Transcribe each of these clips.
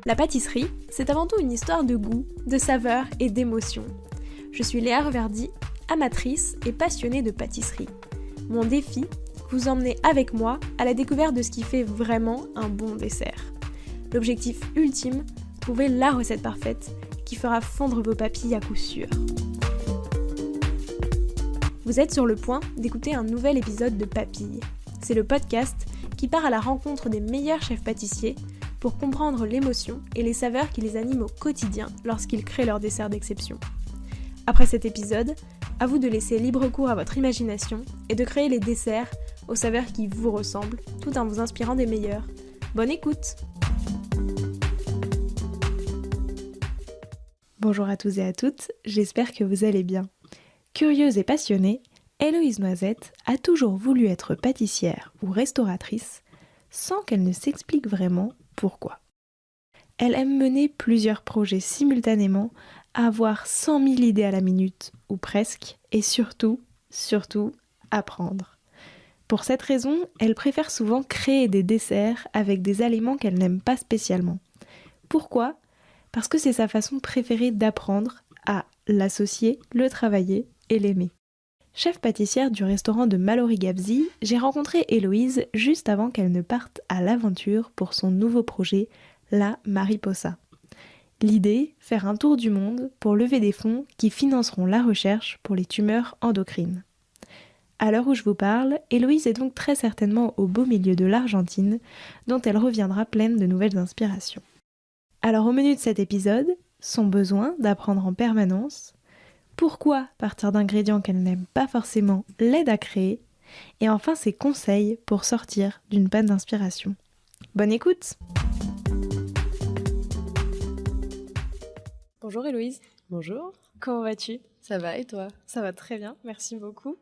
La pâtisserie, c'est avant tout une histoire de goût, de saveur et d'émotion. Je suis Léa Reverdy, amatrice et passionnée de pâtisserie. Mon défi, vous emmener avec moi à la découverte de ce qui fait vraiment un bon dessert. L'objectif ultime, trouver la recette parfaite qui fera fondre vos papilles à coup sûr. Vous êtes sur le point d'écouter un nouvel épisode de Papilles. C'est le podcast qui part à la rencontre des meilleurs chefs pâtissiers pour comprendre l'émotion et les saveurs qui les animent au quotidien lorsqu'ils créent leurs desserts d'exception. Après cet épisode, à vous de laisser libre cours à votre imagination et de créer les desserts aux saveurs qui vous ressemblent, tout en vous inspirant des meilleurs. Bonne écoute! Bonjour à tous et à toutes, j'espère que vous allez bien. Curieuse et passionnée, Héloïse Noisette a toujours voulu être pâtissière ou restauratrice sans qu'elle ne s'explique vraiment pourquoi. Elle aime mener plusieurs projets simultanément, avoir 100 000 idées à la minute, ou presque, et surtout, apprendre. Pour cette raison, elle préfère souvent créer des desserts avec des aliments qu'elle n'aime pas spécialement. Pourquoi ? Parce que c'est sa façon préférée d'apprendre à l'associer, le travailler et l'aimer. Chef pâtissière du restaurant de Mallory Gabzi, j'ai rencontré Héloïse juste avant qu'elle ne parte à l'aventure pour son nouveau projet, la Mariposa. L'idée, faire un tour du monde pour lever des fonds qui financeront la recherche pour les tumeurs endocrines. À l'heure où je vous parle, Héloïse est donc très certainement au beau milieu de l'Argentine, dont elle reviendra pleine de nouvelles inspirations. Alors au menu de cet épisode, son besoin d'apprendre en permanence, pourquoi partir d'ingrédients qu'elle n'aime pas forcément l'aide à créer, et enfin ses conseils pour sortir d'une panne d'inspiration. Bonne écoute! Bonjour Héloïse. Bonjour. Comment vas-tu? Ça va et toi? Ça va très bien, merci beaucoup.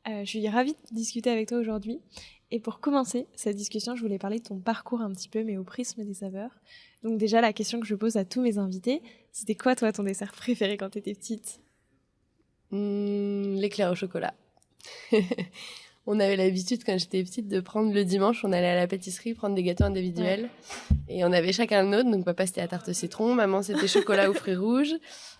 Je suis ravie de discuter avec toi aujourd'hui. Et pour commencer cette discussion, je voulais parler de ton parcours un petit peu, mais au prisme des saveurs. Donc déjà, la question que je pose à tous mes invités, c'était quoi toi ton dessert préféré quand tu étais petite? L'éclair au chocolat. On avait l'habitude quand j'étais petite de prendre le dimanche, on allait à la pâtisserie prendre des gâteaux individuels. Ouais. Et on avait chacun le nôtre. Donc papa c'était la tarte au citron, maman c'était chocolat aux fruits rouges.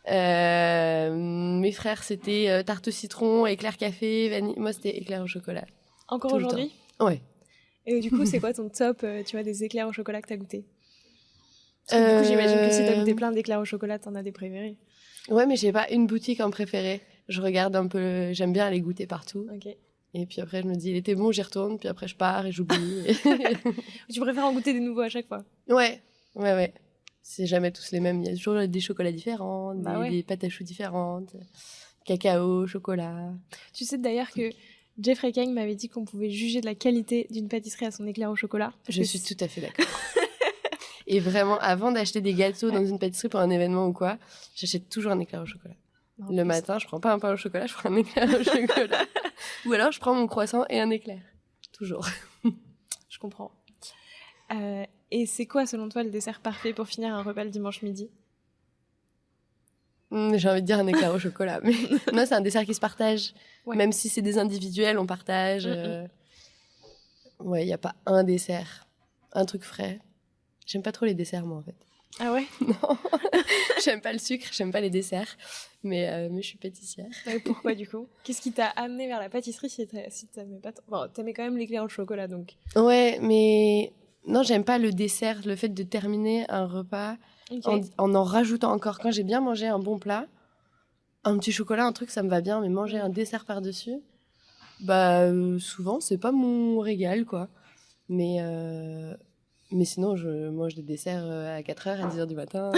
Mes frères c'était tarte au citron, éclair café, vanille. Moi c'était éclair au chocolat. Encore aujourd'hui? Ouais. Et du coup c'est quoi ton top tu vois, des éclairs au chocolat que t'as goûté? Parce que du coup j'imagine que si t'as goûté plein d'éclairs au chocolat, t'en as des préférés. Ouais, mais j'ai pas une boutique en préféré. Je regarde un peu, j'aime bien aller goûter partout. Ok. Et puis après, je me dis, il était bon, j'y retourne. Puis après, je pars et j'oublie. Tu préfères en goûter des nouveaux à chaque fois? Ouais. C'est jamais tous les mêmes. Il y a toujours des chocolats différents, des pâtes à choux différentes, cacao, chocolat. Tu sais d'ailleurs que Jeffrey King m'avait dit qu'on pouvait juger de la qualité d'une pâtisserie à son éclair au chocolat. Je suis tout à fait d'accord. Et vraiment, avant d'acheter des gâteaux dans une pâtisserie pour un événement ou quoi, j'achète toujours un éclair au chocolat. Le matin, je prends pas un pain au chocolat, je prends un éclair au chocolat. Ou alors, je prends mon croissant et un éclair. Toujours. Je comprends. Et c'est quoi, selon toi, le dessert parfait pour finir un repas le dimanche midi? J'ai envie de dire un éclair au chocolat. Mais non, c'est un dessert qui se partage. Ouais. Même si c'est des individuels, on partage. Ouais, il n'y a pas un dessert. Un truc frais. J'aime pas trop les desserts, moi, en fait. Ah ouais? Non, j'aime pas le sucre, j'aime pas les desserts, mais je suis pâtissière. Et pourquoi du coup? Qu'est-ce qui t'a amené vers la pâtisserie si t'aimais pas bon, t'aimais quand même l'éclair au chocolat donc? Ouais, mais non, j'aime pas le dessert, le fait de terminer un repas en rajoutant encore. Quand j'ai bien mangé un bon plat, un petit chocolat, un truc, ça me va bien, mais manger un dessert par-dessus, souvent, c'est pas mon régal, quoi. Mais sinon, je mange des desserts à 4h, à 10h du matin.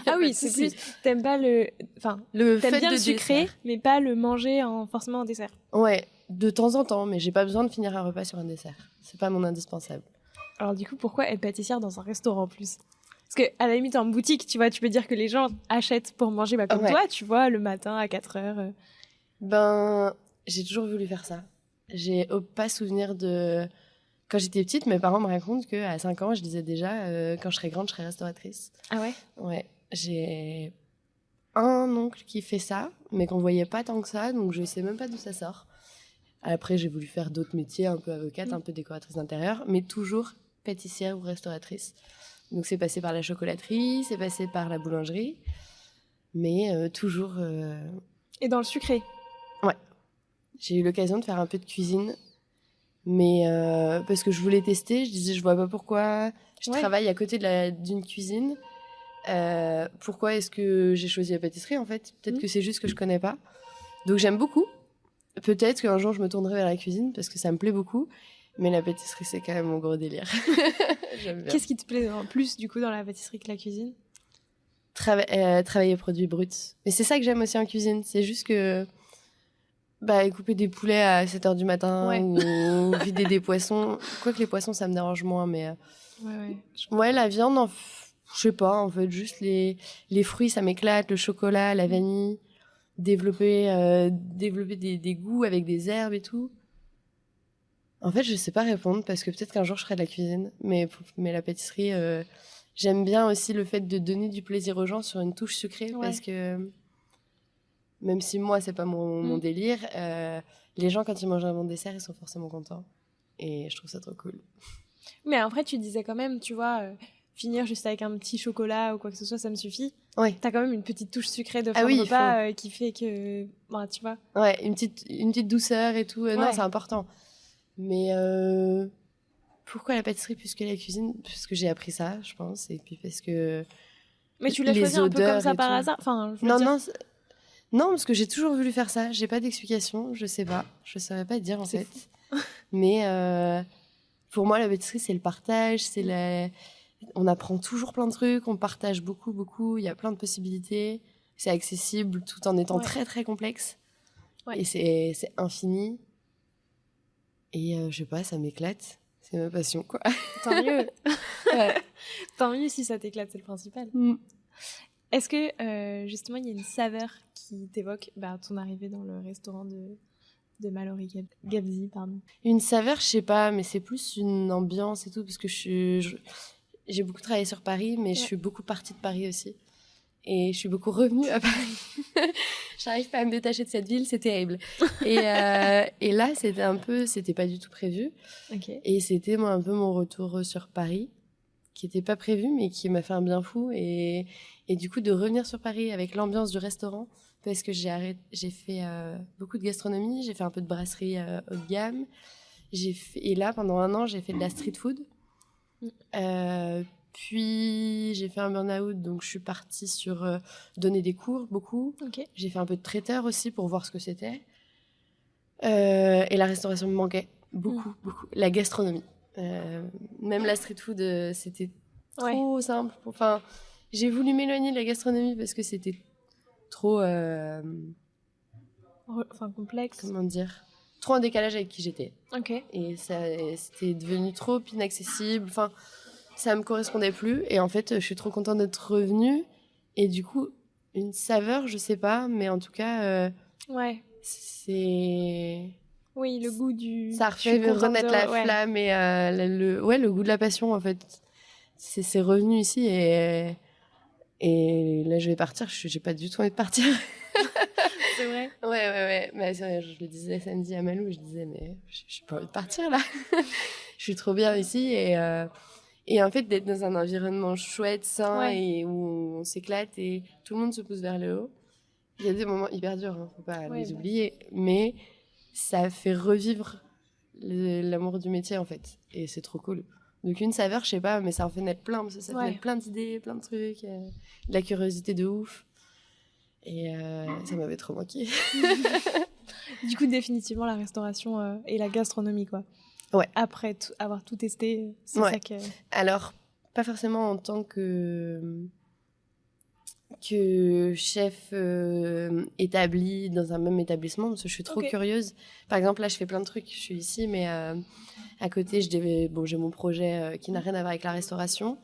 Ah oui, c'est plus... T'aimes pas le... Enfin, t'aimes bien le sucré, mais pas le manger forcément en dessert. Ouais, de temps en temps, mais j'ai pas besoin de finir un repas sur un dessert. C'est pas mon indispensable. Alors du coup, pourquoi être pâtissière dans un restaurant en plus? Parce que à la limite, en boutique, tu vois, tu peux dire que les gens achètent pour manger comme toi, tu vois, le matin à 4h. J'ai toujours voulu faire ça. J'ai pas souvenir de... Quand j'étais petite, mes parents me racontent qu'à 5 ans, je disais déjà quand je serai grande, je serai restauratrice. Ah ouais? Ouais. J'ai un oncle qui fait ça, mais qu'on voyait pas tant que ça, donc je sais même pas d'où ça sort. Après, j'ai voulu faire d'autres métiers, un peu avocate, un peu décoratrice d'intérieur, mais toujours pâtissière ou restauratrice. Donc c'est passé par la chocolaterie, c'est passé par la boulangerie, mais toujours... Et dans le sucré? Ouais. J'ai eu l'occasion de faire un peu de cuisine, mais parce que je voulais tester, je disais je vois pas pourquoi je travaille à côté d'une cuisine. Pourquoi est-ce que j'ai choisi la pâtisserie en fait? Peut-être que c'est juste que je connais pas. Donc j'aime beaucoup. Peut-être qu'un jour je me tournerai vers la cuisine parce que ça me plaît beaucoup. Mais la pâtisserie, c'est quand même mon gros délire. J'aime bien. Qu'est-ce qui te plaît en plus du coup dans la pâtisserie que la cuisine? Travailler produits bruts. Mais c'est ça que j'aime aussi en cuisine. C'est juste que couper des poulets à 7h du matin ou vider des poissons. Quoique les poissons, ça me dérange moins. Mais ouais, la viande, je sais pas. En fait, juste les fruits, ça m'éclate. Le chocolat, la vanille. Développer des goûts avec des herbes et tout. En fait, je sais pas répondre parce que peut-être qu'un jour je ferai de la cuisine. Mais la pâtisserie, j'aime bien aussi le fait de donner du plaisir aux gens sur une touche sucrée parce que même si moi, c'est pas mon délire, les gens, quand ils mangent un bon dessert, ils sont forcément contents. Et je trouve ça trop cool. Mais après, tu disais quand même, tu vois, finir juste avec un petit chocolat ou quoi que ce soit, ça me suffit. Ouais. T'as quand même une petite touche sucrée de fin de repas qui fait que... tu vois. Ouais, une petite douceur et tout. Non, c'est important. Mais pourquoi la pâtisserie plus que la cuisine? Parce que j'ai appris ça, je pense. Et puis parce que... Mais tu l'as choisi un peu comme ça par hasard? Enfin, non, parce que j'ai toujours voulu faire ça. J'ai pas d'explication, je sais pas. Je saurais pas dire en fait. Mais pour moi, la pâtisserie, c'est le partage, on apprend toujours plein de trucs, on partage beaucoup, beaucoup. Il y a plein de possibilités. C'est accessible tout en étant très, très complexe. Et c'est infini. Et je sais pas, ça m'éclate. C'est ma passion, quoi. Tant mieux. Tant mieux si ça t'éclate, c'est le principal. Est-ce que, justement, il y a une saveur qui t'évoque ton arrivée dans le restaurant de Mallory Gabzi, pardon? Une saveur, je sais pas, mais c'est plus une ambiance et tout, parce que j'ai beaucoup travaillé sur Paris, mais je suis beaucoup partie de Paris aussi. Et je suis beaucoup revenue à Paris. J'arrive pas à me détacher de cette ville, c'est terrible. Et là, c'était pas du tout prévu. Et c'était un peu mon retour sur Paris, qui était pas prévu, mais qui m'a fait un bien fou. Et du coup, de revenir sur Paris avec l'ambiance du restaurant, parce que j'ai fait beaucoup de gastronomie, j'ai fait un peu de brasserie haut de gamme. Et là, pendant 1 an, j'ai fait de la street food. Puis j'ai fait un burn-out, donc je suis partie sur donner des cours beaucoup. J'ai fait un peu de traiteur aussi pour voir ce que c'était. Et la restauration me manquait beaucoup. La gastronomie. Même la street food, c'était trop simple. Enfin, j'ai voulu m'éloigner de la gastronomie parce que c'était trop... complexe. Comment dire? Trop en décalage avec qui j'étais. Et c'était devenu trop inaccessible. Enfin... ça me correspondait plus et en fait je suis trop contente d'être revenue et du coup une saveur je sais pas mais en tout cas c'est le goût du ça refait renaître la flamme et le goût de la passion en fait c'est revenu ici et là je vais partir, j'ai pas du tout envie de partir. C'est vrai. Ouais. Mais je le disais samedi à Malou, je disais mais j'ai pas envie de partir là. Je suis trop bien ici et en fait, d'être dans un environnement chouette, sain, et où on s'éclate et tout le monde se pousse vers le haut. Il y a des moments hyper durs, hein, faut pas les oublier. Mais ça fait revivre l'amour du métier, en fait. Et c'est trop cool. Donc une saveur, je sais pas, mais ça en fait naître plein. Parce que ça fait naître plein d'idées, plein de trucs. De la curiosité de ouf. Et ça m'avait trop manqué. Du coup, définitivement, la restauration et la gastronomie, quoi. Ouais. Après avoir tout testé, c'est ça que... Alors, pas forcément en tant que chef établi dans un même établissement, parce que je suis trop curieuse. Par exemple, là, je fais plein de trucs. Je suis ici, mais à côté, j'ai mon projet qui n'a rien à voir avec la restauration.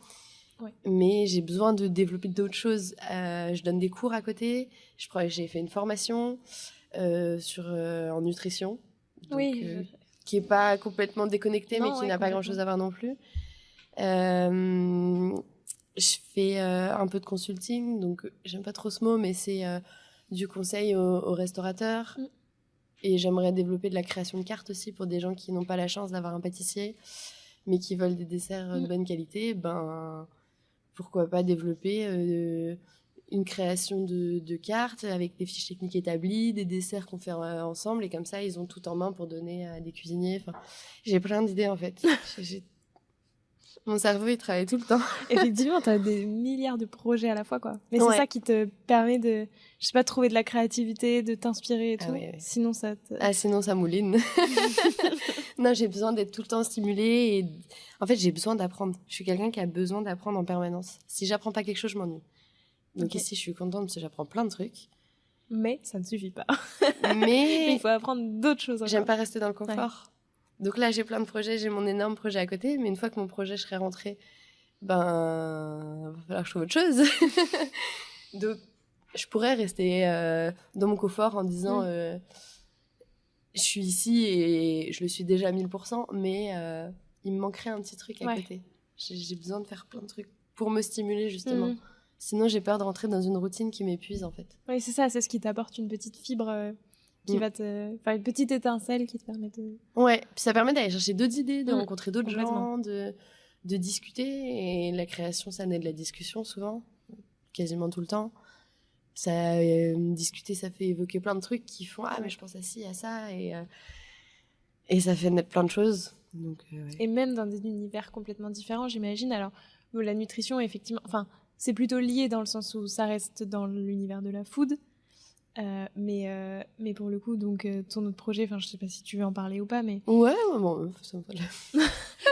Mais j'ai besoin de développer d'autres choses. Je donne des cours à côté. J'ai fait une formation en nutrition. Donc, qui n'est pas complètement déconnecté, mais qui n'a pas grand-chose à voir non plus. Je fais un peu de consulting, donc j'aime pas trop ce mot, mais c'est du conseil aux restaurateurs. Et j'aimerais développer de la création de cartes aussi pour des gens qui n'ont pas la chance d'avoir un pâtissier, mais qui veulent des desserts de bonne qualité. pourquoi pas développer une création de cartes avec des fiches techniques établies, des desserts qu'on fait ensemble, et comme ça, ils ont tout en main pour donner à des cuisiniers. Enfin, j'ai plein d'idées, en fait. Mon cerveau, il travaille tout le temps. Effectivement, tu as des milliards de projets à la fois, quoi. Mais c'est ça qui te permet de, je sais pas, trouver de la créativité, de t'inspirer et tout. Ouais. Sinon, sinon, ça mouline. Non, j'ai besoin d'être tout le temps stimulée. Et... En fait, j'ai besoin d'apprendre. Je suis quelqu'un qui a besoin d'apprendre en permanence. Si j'apprends pas quelque chose, je m'ennuie. Donc ici, je suis contente parce que j'apprends plein de trucs. Mais ça ne suffit pas. Mais il faut apprendre d'autres choses encore. J'aime pas rester dans le confort. Ouais. Donc là, j'ai plein de projets, j'ai mon énorme projet à côté, mais une fois que mon projet, je serai rentrée, il va falloir que je trouve autre chose. Donc, je pourrais rester dans mon confort en disant je suis ici et je le suis déjà à 1000%, mais il me manquerait un petit truc à côté. J'ai besoin de faire plein de trucs pour me stimuler, justement. Sinon, j'ai peur de rentrer dans une routine qui m'épuise, en fait. Oui, c'est ça, c'est ce qui t'apporte une petite fibre... qui va enfin, une petite étincelle qui te permet de... Ouais, puis ça permet d'aller chercher d'autres idées, de rencontrer d'autres gens, de discuter. Et la création, ça naît de la discussion, souvent, quasiment tout le temps. Ça, discuter, ça fait évoquer plein de trucs qui font « Ah, mais je pense à ci, à ça », et ça fait naître plein de choses. Donc, Et même dans des univers complètement différents, j'imagine. Alors, la nutrition, effectivement... Enfin, c'est plutôt lié dans le sens où ça reste dans l'univers de la food. Mais pour le coup, donc ton autre projet, enfin je sais pas si tu veux en parler ou pas, mais ouais, bon, ça me fait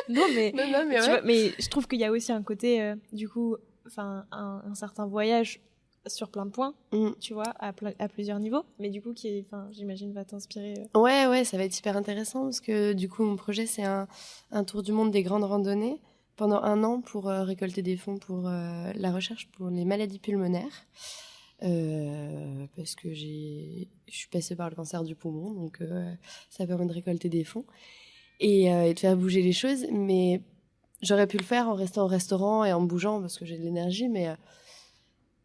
non mais tu vois, mais je trouve qu'il y a aussi un côté du coup, enfin un certain voyage sur plein de points, tu vois, à plusieurs niveaux, mais du coup qui, enfin j'imagine va t'inspirer. Ouais, ça va être hyper intéressant parce que du coup mon projet c'est un tour du monde des grandes randonnées pendant 1 an pour récolter des fonds pour la recherche pour les maladies pulmonaires. Parce que je suis passée par le cancer du poumon, donc ça permet de récolter des fonds et de faire bouger les choses. Mais j'aurais pu le faire en restant au restaurant et en bougeant parce que j'ai de l'énergie, mais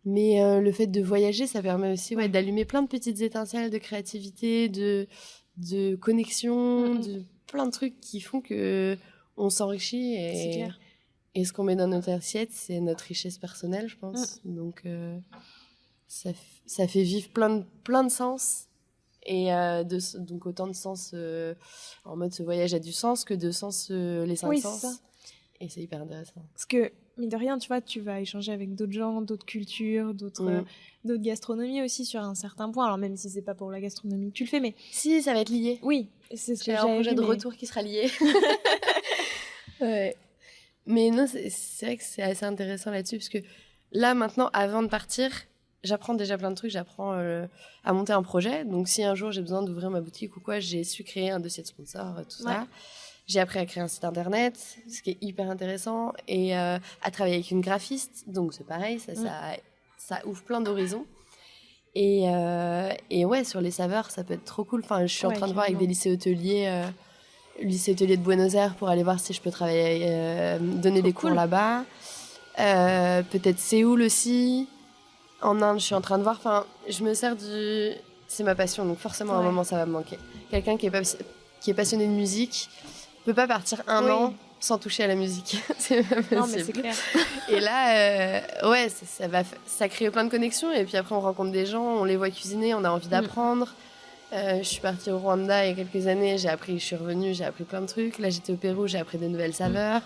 le fait de voyager, ça permet aussi d'allumer plein de petites étincelles de créativité, de connexion, de plein de trucs qui font que on s'enrichit. C'est clair. Et ce qu'on met dans notre assiette, c'est notre richesse personnelle, je pense. Donc ça fait vivre plein de sens. Et donc autant de sens en mode ce voyage a du sens que de sens les 5 sens. Ça. Et c'est hyper intéressant. Parce que, mine de rien, tu vois, tu vas échanger avec d'autres gens, d'autres cultures, d'autres gastronomies aussi sur un certain point. Alors même si c'est pas pour la gastronomie que tu le fais, mais... Si, ça va être lié. Oui, c'est ce que j'ai un projet de retour qui sera lié. Ouais. Mais non, c'est vrai que c'est assez intéressant là-dessus, parce que là, maintenant, avant de partir... J'apprends déjà plein de trucs, j'apprends à monter un projet. Donc, si un jour j'ai besoin d'ouvrir ma boutique ou quoi, j'ai su créer un dossier de sponsor, tout ça. J'ai appris à créer un site internet, ce qui est hyper intéressant, et à travailler avec une graphiste. Donc, c'est pareil, ça ouvre plein d'horizons. Et ouais, sur les saveurs, ça peut être trop cool. Enfin, je suis en train de voir avec des lycées hôteliers, le lycée hôtelier de Buenos Aires, pour aller voir si je peux travailler, donner des cours là-bas. Peut-être Séoul aussi. En Inde, je suis en train de voir. Enfin, je me sers du... C'est ma passion, donc forcément, à un moment, ça va me manquer. Quelqu'un qui est passionné de musique peut pas partir un an sans toucher à la musique. C'est pas possible. Non, mais c'est clair. Et là, ça crée plein de connexions. Et puis après, on rencontre des gens, on les voit cuisiner, on a envie d'apprendre. Je suis partie au Rwanda il y a quelques années, je suis revenue, j'ai appris plein de trucs. Là, j'étais au Pérou, j'ai appris de nouvelles saveurs.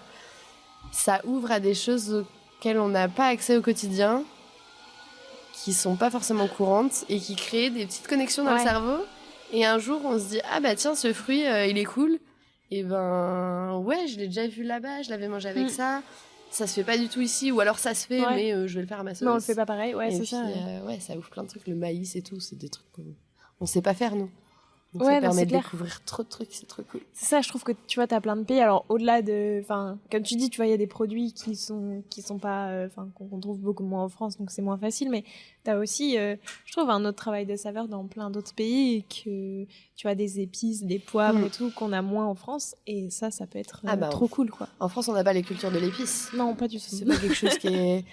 Ça ouvre à des choses auxquelles on n'a pas accès au quotidien, qui sont pas forcément courantes et qui créent des petites connexions dans le cerveau. Et un jour, on se dit, ah bah tiens, ce fruit, il est cool. Et ben ouais, je l'ai déjà vu là-bas, je l'avais mangé avec ça. Ça se fait pas du tout ici, ou alors ça se fait, mais je vais le faire à ma sauce. Mais on le fait pas pareil, et c'est puis, ça. Ça ouvre plein de trucs, le maïs et tout, c'est des trucs qu'on sait pas faire, nous. Donc ça permet de découvrir trop de trucs, c'est trop cool. C'est ça, je trouve que tu vois, t'as plein de pays. Alors au-delà de, enfin, comme tu dis, tu vois, il y a des produits qui sont pas, enfin, qu'on trouve beaucoup moins en France, donc c'est moins facile. Mais t'as aussi, je trouve, un autre travail de saveur dans plein d'autres pays, que tu vois, des épices, des poivres et tout qu'on a moins en France. Et ça peut être trop cool, quoi. En France, on n'a pas les cultures de l'épice. Non, pas du tout. C'est pas quelque chose qui est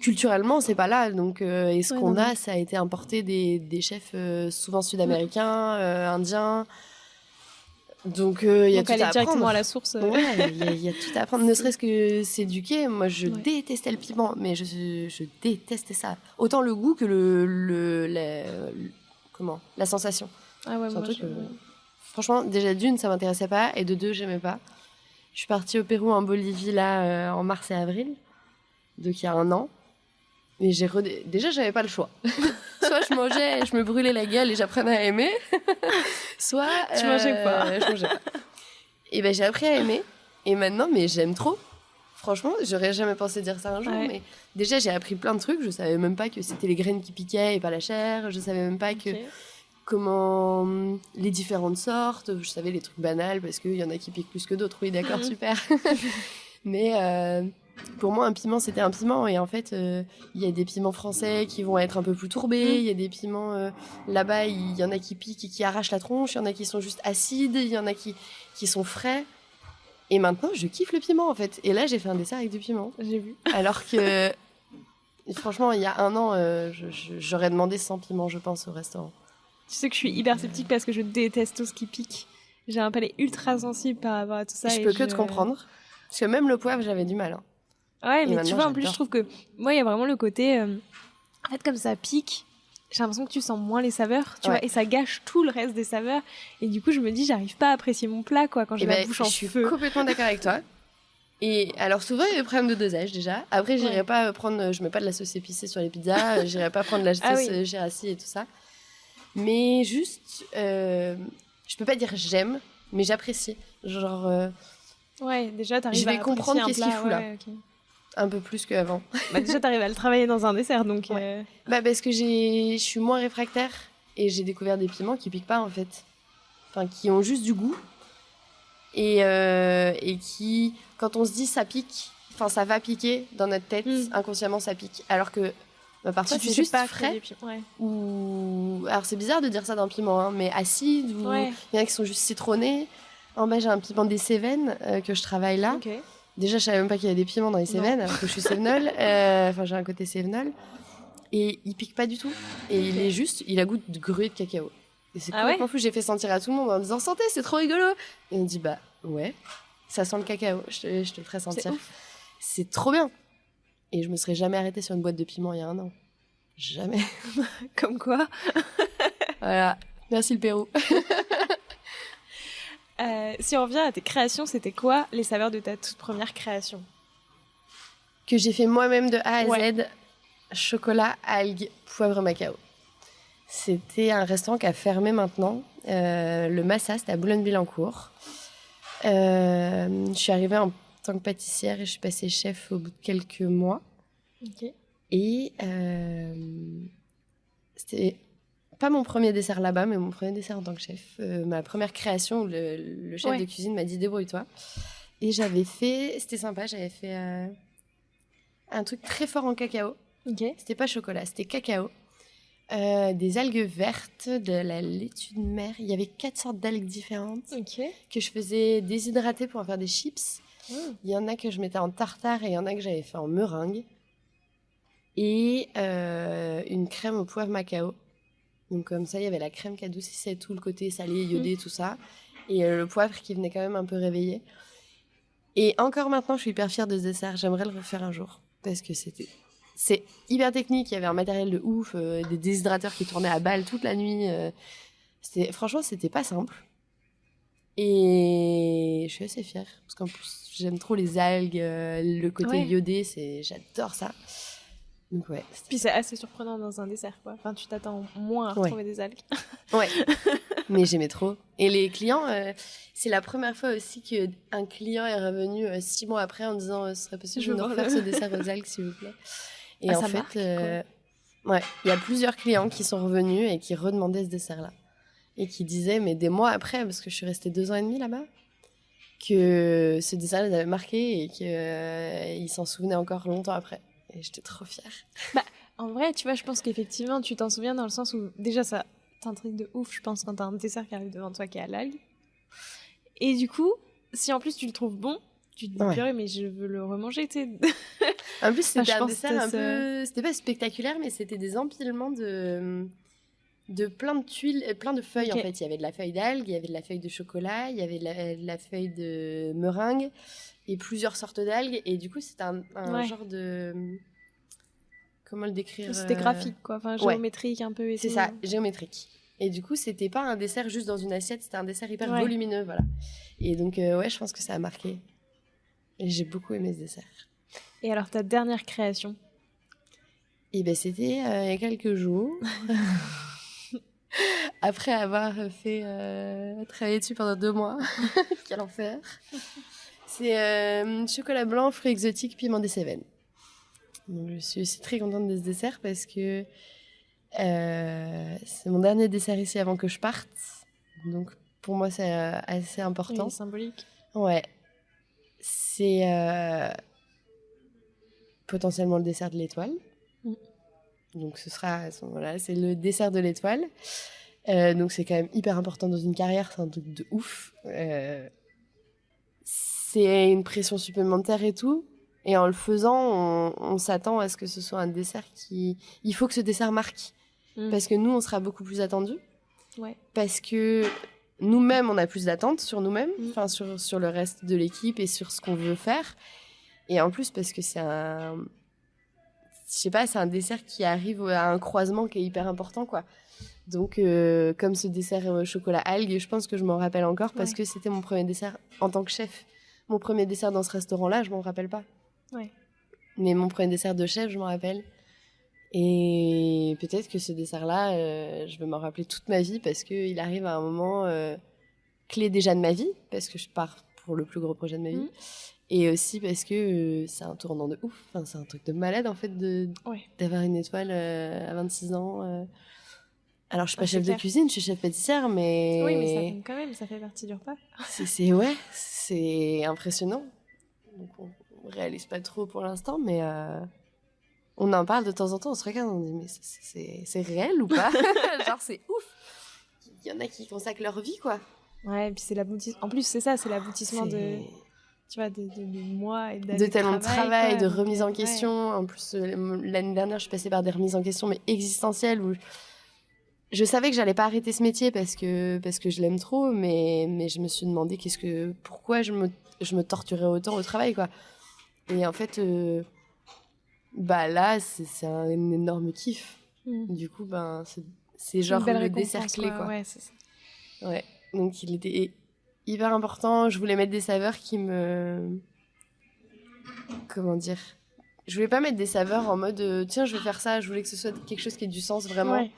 culturellement, c'est pas là. Donc, et ce qu'on a, ça a été importé des chefs souvent sud-américains, indiens. Donc, il y a tout à apprendre. Directement à la source. Ouais, il y a tout à apprendre. Ne serait-ce que s'éduquer. Moi, je détestais le piment, mais je détestais ça. Autant le goût que la sensation. Ah ouais, c'est un truc franchement, déjà d'une, ça m'intéressait pas, et de deux, j'aimais pas. Je suis partie au Pérou, en Bolivie, là, en mars et avril, donc il y a 1 an. Mais déjà, j'avais pas le choix. Soit je mangeais, je me brûlais la gueule et j'apprenais à aimer, soit tu mangeais pas. Je mangeais pas. Et ben j'ai appris à aimer, et maintenant, mais j'aime trop. Franchement, j'aurais jamais pensé dire ça un jour, mais déjà j'ai appris plein de trucs. Je savais même pas que c'était les graines qui piquaient et pas la chair. Je savais même pas que comment les différentes sortes. Je savais les trucs banals parce qu'il y en a qui piquent plus que d'autres. Oui, d'accord, super. Mais pour moi, un piment, c'était un piment. Et en fait, il y a des piments français qui vont être un peu plus tourbés. Il y a des piments, là-bas, il y en a qui piquent et qui arrachent la tronche. Il y en a qui sont juste acides. Il y en a qui sont frais. Et maintenant, je kiffe le piment, en fait. Et là, j'ai fait un dessert avec du piment. J'ai vu. Alors que, franchement, il y a 1 an, j'aurais demandé sans piment, je pense, au restaurant. Tu sais que je suis hyper sceptique parce que je déteste tout ce qui pique. J'ai un palais ultra sensible par rapport à tout ça. Je peux que te comprendre. Parce que même le poivre, j'avais du mal. Ouais, mais tu vois, en plus, je trouve que moi, il y a vraiment le côté. En fait, comme ça pique, j'ai l'impression que tu sens moins les saveurs, tu vois, et ça gâche tout le reste des saveurs. Et du coup, je me dis, j'arrive pas à apprécier mon plat, quoi, quand j'ai la bouche en feu. Je suis complètement d'accord avec toi. Et alors, souvent, il y a des problèmes de dosage, déjà. Après, j'irai pas prendre. Je mets pas de la sauce épicée sur les pizzas, j'irai pas prendre la sauce Gérassi et tout ça. Mais juste, je peux pas dire j'aime, mais j'apprécie. Genre. Ouais, déjà, t'arrives à apprécier. Je vais comprendre qu'est-ce qu'il fout là. Okay. Un peu plus qu'avant. Bah, déjà, t'arrives à le travailler dans un dessert, donc. Bah, parce que je suis moins réfractaire et j'ai découvert des piments qui piquent pas, en fait. Enfin, qui ont juste du goût. Et qui, quand on se dit ça pique, enfin, ça va piquer dans notre tête, inconsciemment, ça pique. Alors que. Bah, parfois, c'est juste frais. Ou... Alors, c'est bizarre de dire ça d'un piment, hein, mais acide, ou il y en a qui sont juste citronnés. En bas, j'ai un piment des Cévennes que je travaille là. Okay. Déjà, je savais même pas qu'il y avait des piments dans les Cévennes, alors que je suis cévenole. Enfin, j'ai un côté cévenol. Et il pique pas du tout. Et il a goût de gruau de cacao. Et c'est complètement fou. J'ai fait sentir à tout le monde en disant santé, c'est trop rigolo. Et on dit bah ouais, ça sent le cacao. Je te le ferai sentir. C'est trop bien. Et je me serais jamais arrêtée sur une boîte de piment il y a 1 an. Jamais. Comme quoi. Voilà. Merci le Pérou. Si on revient à tes créations, c'était quoi les saveurs de ta toute première création? Que j'ai fait moi-même de A à Z, chocolat, algues, poivre macao. C'était un restaurant qui a fermé maintenant, le Massa, c'était à Boulogne-Billancourt. Je suis arrivée en tant que pâtissière et je suis passée chef au bout de quelques mois. Okay. Et c'était pas mon premier dessert là-bas, mais mon premier dessert en tant que chef. Ma première création, le chef de cuisine m'a dit débrouille-toi. Et j'avais fait, c'était sympa, j'avais fait un truc très fort en cacao. Okay. C'était pas chocolat, c'était cacao. Des algues vertes, de la laitue de mer. Il y avait 4 sortes d'algues différentes que je faisais déshydrater pour en faire des chips. Il y en a que je mettais en tartare et il y en a que j'avais fait en meringue. Et une crème au poivre macao. Donc comme ça, il y avait la crème qui adoucissait tout le côté salé, iodé, tout ça. Et le poivre qui venait quand même un peu réveiller. Et encore maintenant, je suis hyper fière de ce dessert. J'aimerais le refaire un jour. Parce que c'est hyper technique. Il y avait un matériel de ouf, des déshydrateurs qui tournaient à balle toute la nuit. Franchement, c'était pas simple. Et je suis assez fière. Parce qu'en plus, j'aime trop les algues, le côté iodé. J'adore ça. Donc ouais. Puis c'est assez surprenant dans un dessert, quoi. Enfin, tu t'attends moins à retrouver des algues. Ouais. Mais j'aimais trop. Et les clients, c'est la première fois aussi qu'un client est revenu 6 mois après en disant ce serait possible de nous refaire ce dessert aux algues, s'il vous plaît. Et en fait, il y a plusieurs clients qui sont revenus et qui redemandaient ce dessert-là. Et qui disaient, mais des mois après, parce que je suis restée 2 ans et demi là-bas, que ce dessert les avait marqués et qu'ils s'en souvenaient encore longtemps après. Et j'étais trop fière. Bah, en vrai, tu vois, je pense qu'effectivement, tu t'en souviens dans le sens où, déjà, ça t'intrigue de ouf, je pense, quand t'as un dessert qui arrive devant toi qui est à l'algue. Et du coup, si en plus tu le trouves bon, tu te dis, purée, mais je veux le remanger, tu sais. En plus, c'était un dessert un peu... C'était pas spectaculaire, mais c'était des empilements de de plein de tuiles, plein de feuilles en fait. Il y avait de la feuille d'algue, il y avait de la feuille de chocolat, il y avait de la feuille de meringue et plusieurs sortes d'algues. Et du coup, c'était un genre de... Comment le décrire C'était graphique, quoi. Enfin, géométrique un peu. C'est ça, géométrique. Et du coup, c'était pas un dessert juste dans une assiette, c'était un dessert hyper volumineux, voilà. Et donc, je pense que ça a marqué. Et j'ai beaucoup aimé ce dessert. Et alors, ta dernière création? Et ben, c'était il y a quelques jours. Après avoir fait travailler dessus pendant 2 mois. Quel enfer. C'est chocolat blanc, fruits exotiques, piment des Cévennes. Donc, je suis aussi très contente de ce dessert parce que c'est mon dernier dessert ici avant que je parte. Donc, pour moi, c'est assez important. Oui, symbolique. Ouais. C'est potentiellement le dessert de l'étoile. Donc, ce sera voilà, c'est le dessert de l'étoile. Donc, c'est quand même hyper important dans une carrière. C'est un truc de ouf. C'est une pression supplémentaire et tout. Et en le faisant, on s'attend à ce que ce soit un dessert qui... Il faut que ce dessert marque. Parce que nous, on sera beaucoup plus attendus. Ouais. Parce que nous-mêmes, on a plus d'attentes sur nous-mêmes. Enfin, sur le reste de l'équipe et sur ce qu'on veut faire. Et en plus, parce que c'est un... Je sais pas, c'est un dessert qui arrive à un croisement qui est hyper important, quoi. Donc, comme ce dessert chocolat algue, je pense que je m'en rappelle encore parce que c'était mon premier dessert en tant que chef. Mon premier dessert dans ce restaurant-là, je m'en rappelle pas. Ouais. Mais mon premier dessert de chef, je m'en rappelle. Et peut-être que ce dessert-là, je vais m'en rappeler toute ma vie parce qu'il arrive à un moment clé déjà de ma vie, parce que je pars pour le plus gros projet de ma vie. Et aussi parce que c'est un tournant de ouf. Enfin, c'est un truc de malade, en fait, d'avoir une étoile à 26 ans. Alors, je suis pas chef de cuisine, je suis chef pâtissière, mais... Oui, mais ça compte quand même, ça fait partie du repas. C'est impressionnant. Donc, on réalise pas trop pour l'instant, mais on en parle de temps en temps, on se regarde, on dit, mais c'est réel ou pas? Genre, c'est ouf. Il y en a qui consacrent leur vie, quoi. Ouais, et puis c'est l'aboutissement. En plus, c'est ça, c'est l'aboutissement de... Tu vois, de mois et d'années de tellement de travail, de remise en question. Ouais. En plus, l'année dernière, je suis passée par des remises en question, mais existentielles, où je savais que j'allais pas arrêter ce métier parce que je l'aime trop, mais je me suis demandé pourquoi je me torturais autant au travail, quoi. Et en fait, là, c'est un énorme kiff. Du coup, c'est genre le dessert clé, quoi. Ouais, c'est ça. Ouais, donc il était hyper important. Je voulais mettre des saveurs qui me... Comment dire? Je voulais pas mettre des saveurs en mode tiens, je vais faire ça. Je voulais que ce soit quelque chose qui ait du sens, vraiment. Ouais.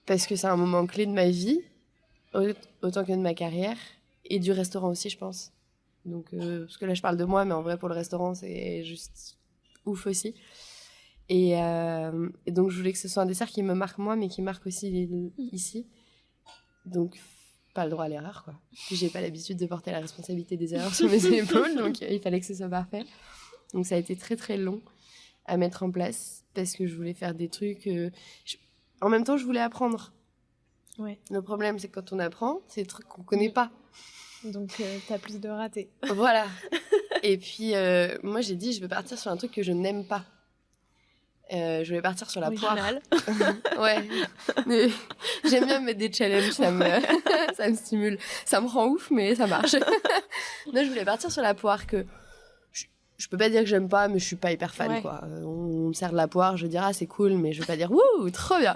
Parce que c'est un moment clé de ma vie, autant que de ma carrière, et du restaurant aussi, je pense. Donc, parce que là, je parle de moi, mais en vrai, pour le restaurant, c'est juste ouf aussi. Et donc, je voulais que ce soit un dessert qui me marque moi, mais qui marque aussi ici. Donc, pas le droit à l'erreur, quoi. Puis, j'ai pas l'habitude de porter la responsabilité des erreurs sur mes épaules, donc il fallait que ce soit parfait. Donc, ça a été très, très long à mettre en place, parce que je voulais faire des trucs... En même temps, je voulais apprendre. Ouais. Le problème, c'est que quand on apprend, c'est des trucs qu'on connaît pas. Donc, t'as plus de ratés. Voilà. Et puis, moi, j'ai dit, je vais partir sur un truc que je n'aime pas. Je vais partir sur la poire. Ouais. Mais j'aime bien mettre des challenges, ça me stimule. Ça me rend ouf, mais ça marche. Non, je voulais partir sur la poire que... Je peux pas dire que j'aime pas, mais je suis pas hyper fan, quoi. On me sert de la poire, je vais dire, ah, c'est cool, mais je vais pas dire, wouh, trop bien.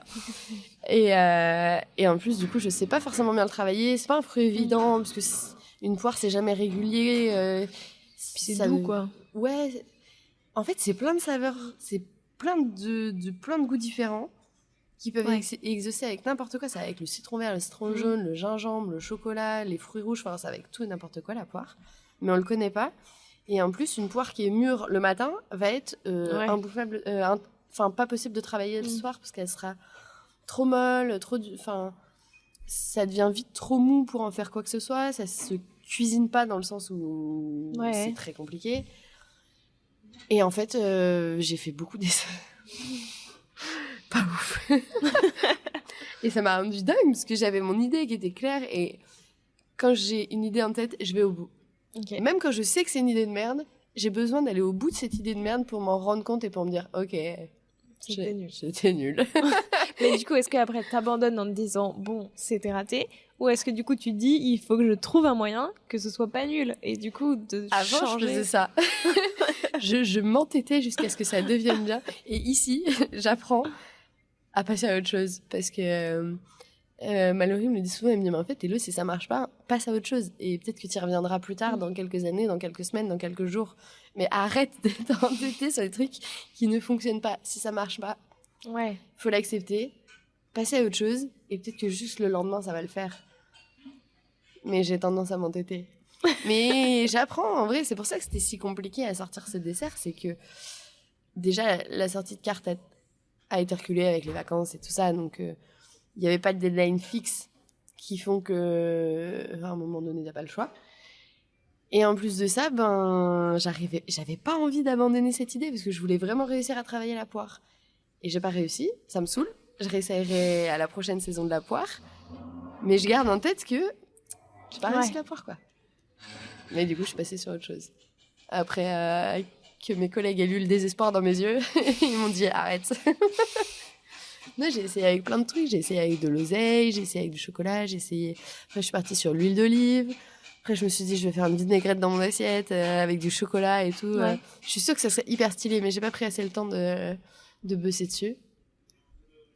Et en plus, du coup, je sais pas forcément bien le travailler. C'est pas un fruit évident, parce que une poire, c'est jamais régulier. Puis c'est doux, quoi. Ouais. En fait, c'est plein de saveurs, c'est plein de goûts différents qui peuvent exaucer avec n'importe quoi. C'est avec le citron vert, le citron jaune, le gingembre, le chocolat, les fruits rouges. Enfin, c'est avec tout et n'importe quoi, la poire. Mais on le connaît pas. Et en plus, une poire qui est mûre le matin va être imbouffable, pas possible de travailler le soir parce qu'elle sera trop molle, ça devient vite trop mou pour en faire quoi que ce soit. Ça se cuisine pas dans le sens où c'est très compliqué. Et en fait, j'ai fait beaucoup d'essais. Pas ouf. Et ça m'a rendu dingue parce que j'avais mon idée qui était claire et quand j'ai une idée en tête, je vais au bout. Okay. Même quand je sais que c'est une idée de merde, j'ai besoin d'aller au bout de cette idée de merde pour m'en rendre compte et pour me dire, ok, C'était nul. Mais du coup, est-ce qu'après, t'abandonnes en te disant, bon, c'était raté, ou est-ce que du coup, tu te dis, il faut que je trouve un moyen que ce soit pas nul, et du coup, de Avant, changer... je faisais ça. je m'entêtais jusqu'à ce que ça devienne bien. Et ici, j'apprends à passer à autre chose. Parce que Mallory me le dit souvent, elle me dit, mais en fait, Hello, si ça marche pas, passe à autre chose. Et peut-être que tu y reviendras plus tard, dans quelques années, dans quelques semaines, dans quelques jours. Mais arrête d'être entêtée sur les trucs qui ne fonctionnent pas. Si ça marche pas, faut l'accepter, passer à autre chose, et peut-être que juste le lendemain, ça va le faire. Mais j'ai tendance à m'entêter. Mais j'apprends, en vrai, c'est pour ça que c'était si compliqué à sortir ce dessert, c'est que déjà, la sortie de carte a été reculée avec les vacances et tout ça, donc il n'y avait pas de deadline fixe qui font que, à un moment donné, t'as pas le choix. Et en plus de ça, j'avais pas envie d'abandonner cette idée parce que je voulais vraiment réussir à travailler la poire. Et j'ai pas réussi, ça me saoule. Je réessayerai à la prochaine saison de la poire, mais je garde en tête que j'ai pas réussi la poire, quoi. Mais du coup, je suis passée sur autre chose. Après que mes collègues aient lu le désespoir dans mes yeux, ils m'ont dit arrête. Non, j'ai essayé avec plein de trucs. J'ai essayé avec de l'oseille, j'ai essayé avec du chocolat, j'ai essayé. Après, je suis partie sur l'huile d'olive. Après, je me suis dit, je vais faire une vinaigrette dans mon assiette avec du chocolat et tout. Ouais. Je suis sûre que ça serait hyper stylé, mais j'ai pas pris assez le temps de bosser dessus.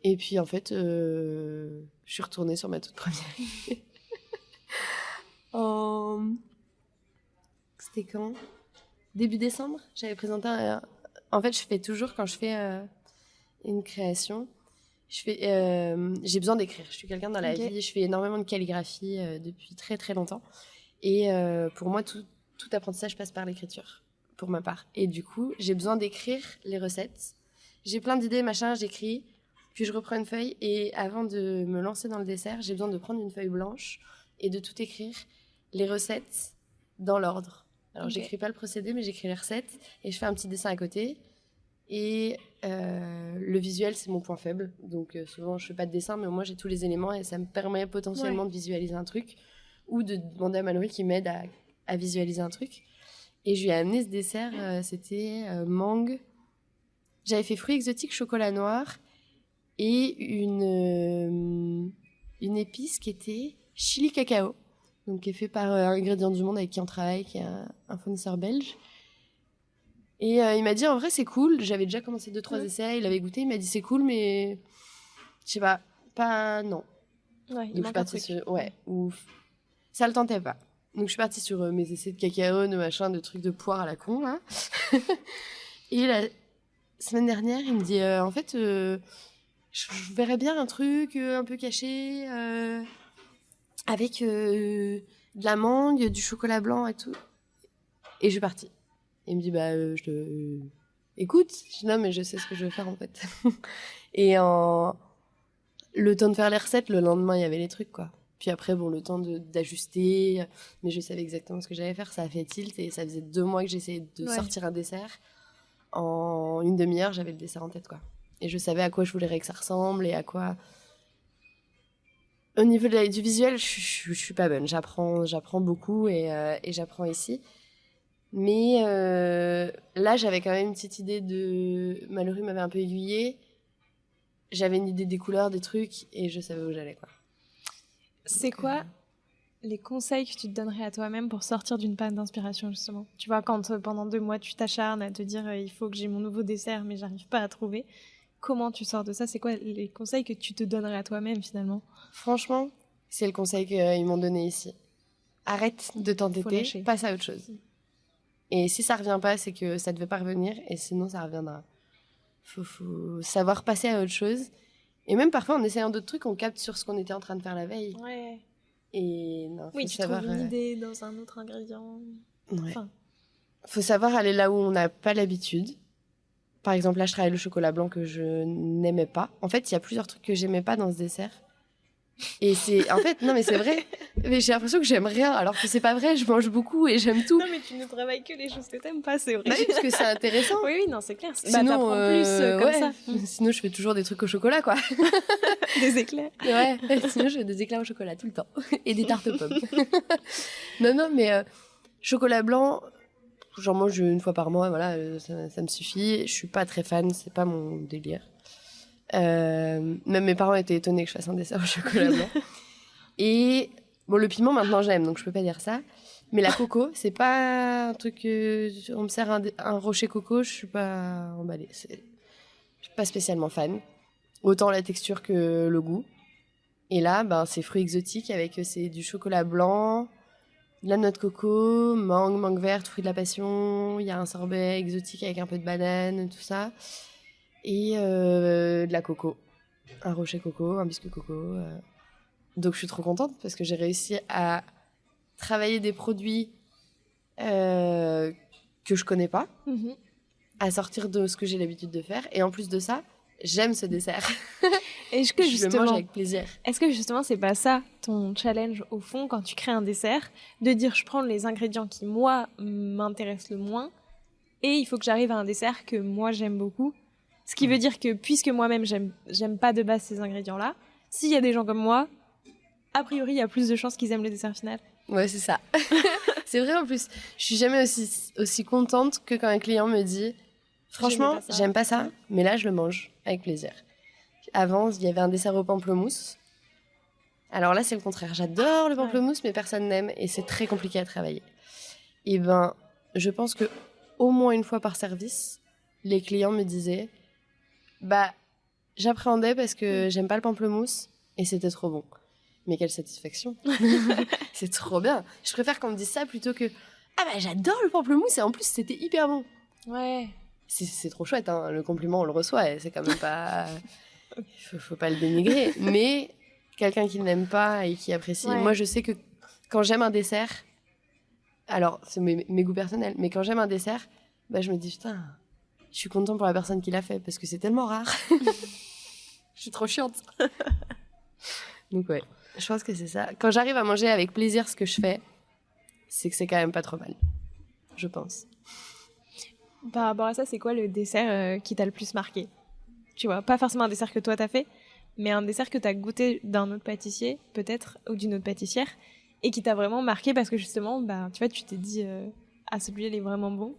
Et puis, en fait, je suis retournée sur ma toute première. C'était quand ? Début décembre, j'avais présenté En fait, je fais toujours, quand je fais une création, j'ai besoin d'écrire. Je suis quelqu'un dans la vie, je fais énormément de calligraphie depuis très très longtemps. Et pour moi, tout apprentissage passe par l'écriture, pour ma part. Et du coup, j'ai besoin d'écrire les recettes. J'ai plein d'idées, machin, j'écris, puis je reprends une feuille. Et avant de me lancer dans le dessert, j'ai besoin de prendre une feuille blanche et de tout écrire, les recettes dans l'ordre. Alors, j'écris pas le procédé, mais j'écris les recettes et je fais un petit dessin à côté. Et le visuel, c'est mon point faible. Donc, souvent, je fais pas de dessin, mais au moins, j'ai tous les éléments et ça me permet potentiellement de visualiser un truc ou de demander à Mallory qui m'aide à visualiser un truc. Et je lui ai amené ce dessert, c'était mangue. J'avais fait fruits exotiques, chocolat noir et une épice qui était chili cacao. Donc, qui est fait par Ingrédients du Monde avec qui on travaille, qui est un fournisseur belge. Et il m'a dit, en vrai, c'est cool. J'avais déjà commencé 2-3 essais. Il avait goûté. Il m'a dit, c'est cool, mais je sais pas, non. Ouais, donc, je suis partie sur... Ouais, ouf. Ça le tentait pas. Donc, je suis partie sur mes essais de cacao, de machin, de trucs de poire à la con, là. Et la semaine dernière, il me dit, en fait, je verrais bien un truc un peu caché... avec de la mangue, du chocolat blanc et tout. Et je suis partie. Et il me dit, écoute. Je dis, non, mais je sais ce que je veux faire, en fait. Et le temps de faire les recettes, le lendemain, il y avait les trucs, quoi. Puis après, bon, le temps d'ajuster, mais je savais exactement ce que j'allais faire. Ça a fait tilt et ça faisait 2 mois que j'essayais de sortir un dessert. En une demi-heure, j'avais le dessert en tête, quoi. Et je savais à quoi je voulais que ça ressemble et à quoi... Au niveau du visuel, je suis pas bonne. J'apprends beaucoup et j'apprends ici. Mais là, j'avais quand même une petite idée de... Mallory m'avait un peu aiguillée. J'avais une idée des couleurs, des trucs, et je savais où j'allais, quoi. C'est quoi les conseils que tu te donnerais à toi-même pour sortir d'une panne d'inspiration, justement ? Tu vois, quand pendant 2 mois, tu t'acharnes à te dire il faut que j'ai mon nouveau dessert, mais j'arrive pas à trouver. Comment tu sors de ça ? C'est quoi les conseils que tu te donnerais à toi-même, finalement ? Franchement, c'est le conseil qu'ils m'ont donné ici. Arrête de t'entêter, passe à autre chose. Et si ça revient pas, c'est que ça devait pas revenir, et sinon ça reviendra. Faut savoir passer à autre chose. Et même parfois, en essayant d'autres trucs, on capte sur ce qu'on était en train de faire la veille. Ouais. Et non, oui, tu trouves une idée dans un autre ingrédient. Ouais. Enfin. Faut savoir aller là où on n'a pas l'habitude. Par exemple, là, je travaille le chocolat blanc que je n'aimais pas. En fait, il y a plusieurs trucs que j'aimais pas dans ce dessert. Et c'est... En fait, non, mais c'est vrai. Mais j'ai l'impression que j'aime rien, alors que c'est pas vrai. Je mange beaucoup et j'aime tout. Non, mais tu ne travailles que les choses que t'aimes pas, c'est vrai. Bah oui, parce que c'est intéressant. Oui, non, c'est clair. Sinon, t'apprends plus comme ça. Sinon, je fais toujours des trucs au chocolat, quoi. Des éclairs. Ouais, sinon, je fais des éclairs au chocolat tout le temps. Et des tartes aux pommes. Non, mais chocolat blanc, j'en mange 1 fois par mois, voilà, ça me suffit. Je suis pas très fan, c'est pas mon délire. Même mes parents étaient étonnés que je fasse un dessert au chocolat blanc. Et bon, le piment, maintenant, j'aime, donc je peux pas dire ça. Mais la coco, c'est pas un truc... on me sert un rocher coco, je suis pas emballée. Je suis pas spécialement fan. Autant la texture que le goût. Et là, ben, c'est fruits exotiques avec c'est du chocolat blanc, de la noix de coco, mangue verte, fruit de la passion. Il y a un sorbet exotique avec un peu de banane, tout ça. Et de la coco. Un rocher coco, un biscuit coco. Donc je suis trop contente parce que j'ai réussi à travailler des produits que je connais pas, à sortir de ce que j'ai l'habitude de faire. Et en plus de ça, j'aime ce dessert. Est-ce que je le mange avec plaisir. Est-ce que justement c'est pas ça ton challenge au fond quand tu crées un dessert, de dire je prends les ingrédients qui moi m'intéressent le moins et il faut que j'arrive à un dessert que moi j'aime beaucoup. Ce qui veut dire que puisque moi-même j'aime pas de base ces ingrédients-là, s'il y a des gens comme moi, a priori il y a plus de chances qu'ils aiment le dessert final. Ouais, c'est ça. C'est vrai en plus. Je suis jamais aussi contente que quand un client me dit franchement, j'aime pas ça, mais là je le mange avec plaisir. Avant, il y avait un dessert au pamplemousse. Alors là, c'est le contraire. J'adore le pamplemousse, mais personne n'aime et c'est très compliqué à travailler. Et ben, je pense que au moins une fois par service, les clients me disaient bah, j'appréhendais parce que j'aime pas le pamplemousse et c'était trop bon. Mais quelle satisfaction. C'est trop bien. Je préfère qu'on me dise ça plutôt que ah bah j'adore le pamplemousse et en plus c'était hyper bon. Ouais. C'est trop chouette, hein. Le compliment on le reçoit et c'est quand même pas... faut pas le dénigrer. Mais quelqu'un qui n'aime pas et qui apprécie... Ouais. Moi je sais que quand j'aime un dessert, alors c'est mes goûts personnels, mais quand j'aime un dessert, bah, je me dis putain, je suis contente pour la personne qui l'a fait parce que c'est tellement rare. Je suis trop chiante. Donc ouais, je pense que c'est ça. Quand j'arrive à manger avec plaisir ce que je fais, c'est que c'est quand même pas trop mal, je pense. Par rapport à ça, c'est quoi le dessert qui t'a le plus marqué ? Tu vois, pas forcément un dessert que toi t'as fait, mais un dessert que t'as goûté d'un autre pâtissier, peut-être, ou d'une autre pâtissière, et qui t'a vraiment marqué parce que justement, bah, tu vois, tu t'es dit ah, celui-là, il est vraiment bon.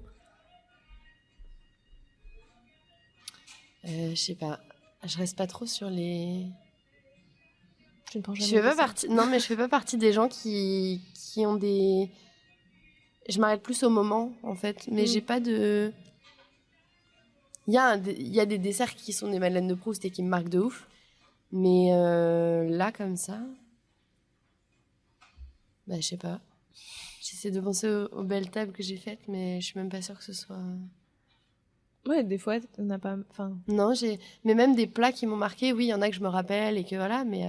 Je sais pas. Je reste pas trop sur les... Je ne pense jamais. Je fais pas partie... Non, mais je fais pas partie des gens qui ont des... Je m'arrête plus au moment, en fait. Mais j'ai pas de... Il y a des desserts qui sont des madeleines de Proust et qui me marquent de ouf. Mais là, comme ça... Bah, je sais pas. J'essaie de penser aux belles tables que j'ai faites, mais je suis même pas sûre que ce soit... Ouais, des fois, on n'a pas... Enfin... Non, mais même des plats qui m'ont marqué, oui, il y en a que je me rappelle et que voilà, mais...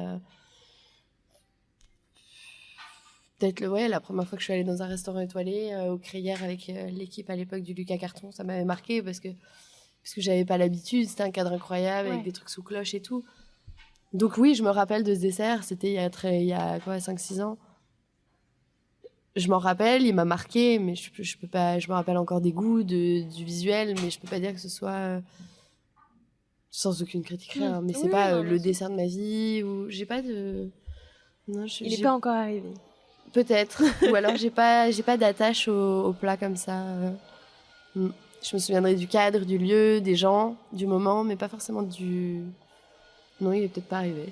Peut-être la première fois que je suis allée dans un restaurant étoilé au Crayères avec l'équipe à l'époque du Lucas Carton, ça m'avait marqué parce que j'avais pas l'habitude, c'était un cadre incroyable avec des trucs sous cloche et tout. Donc oui, je me rappelle de ce dessert, c'était il y a 5-6 ans. Je m'en rappelle, il m'a marqué, mais je peux pas, je me rappelle encore des goûts, du visuel, mais je peux pas dire que ce soit sans aucune critique, rien. Mais c'est pas le dessert de ma vie ou j'ai pas de... Non, il est pas encore arrivé. Peut-être. Ou alors j'ai pas d'attache au plat comme ça. Je me souviendrai du cadre, du lieu, des gens, du moment, mais pas forcément du... Non, il est peut-être pas arrivé.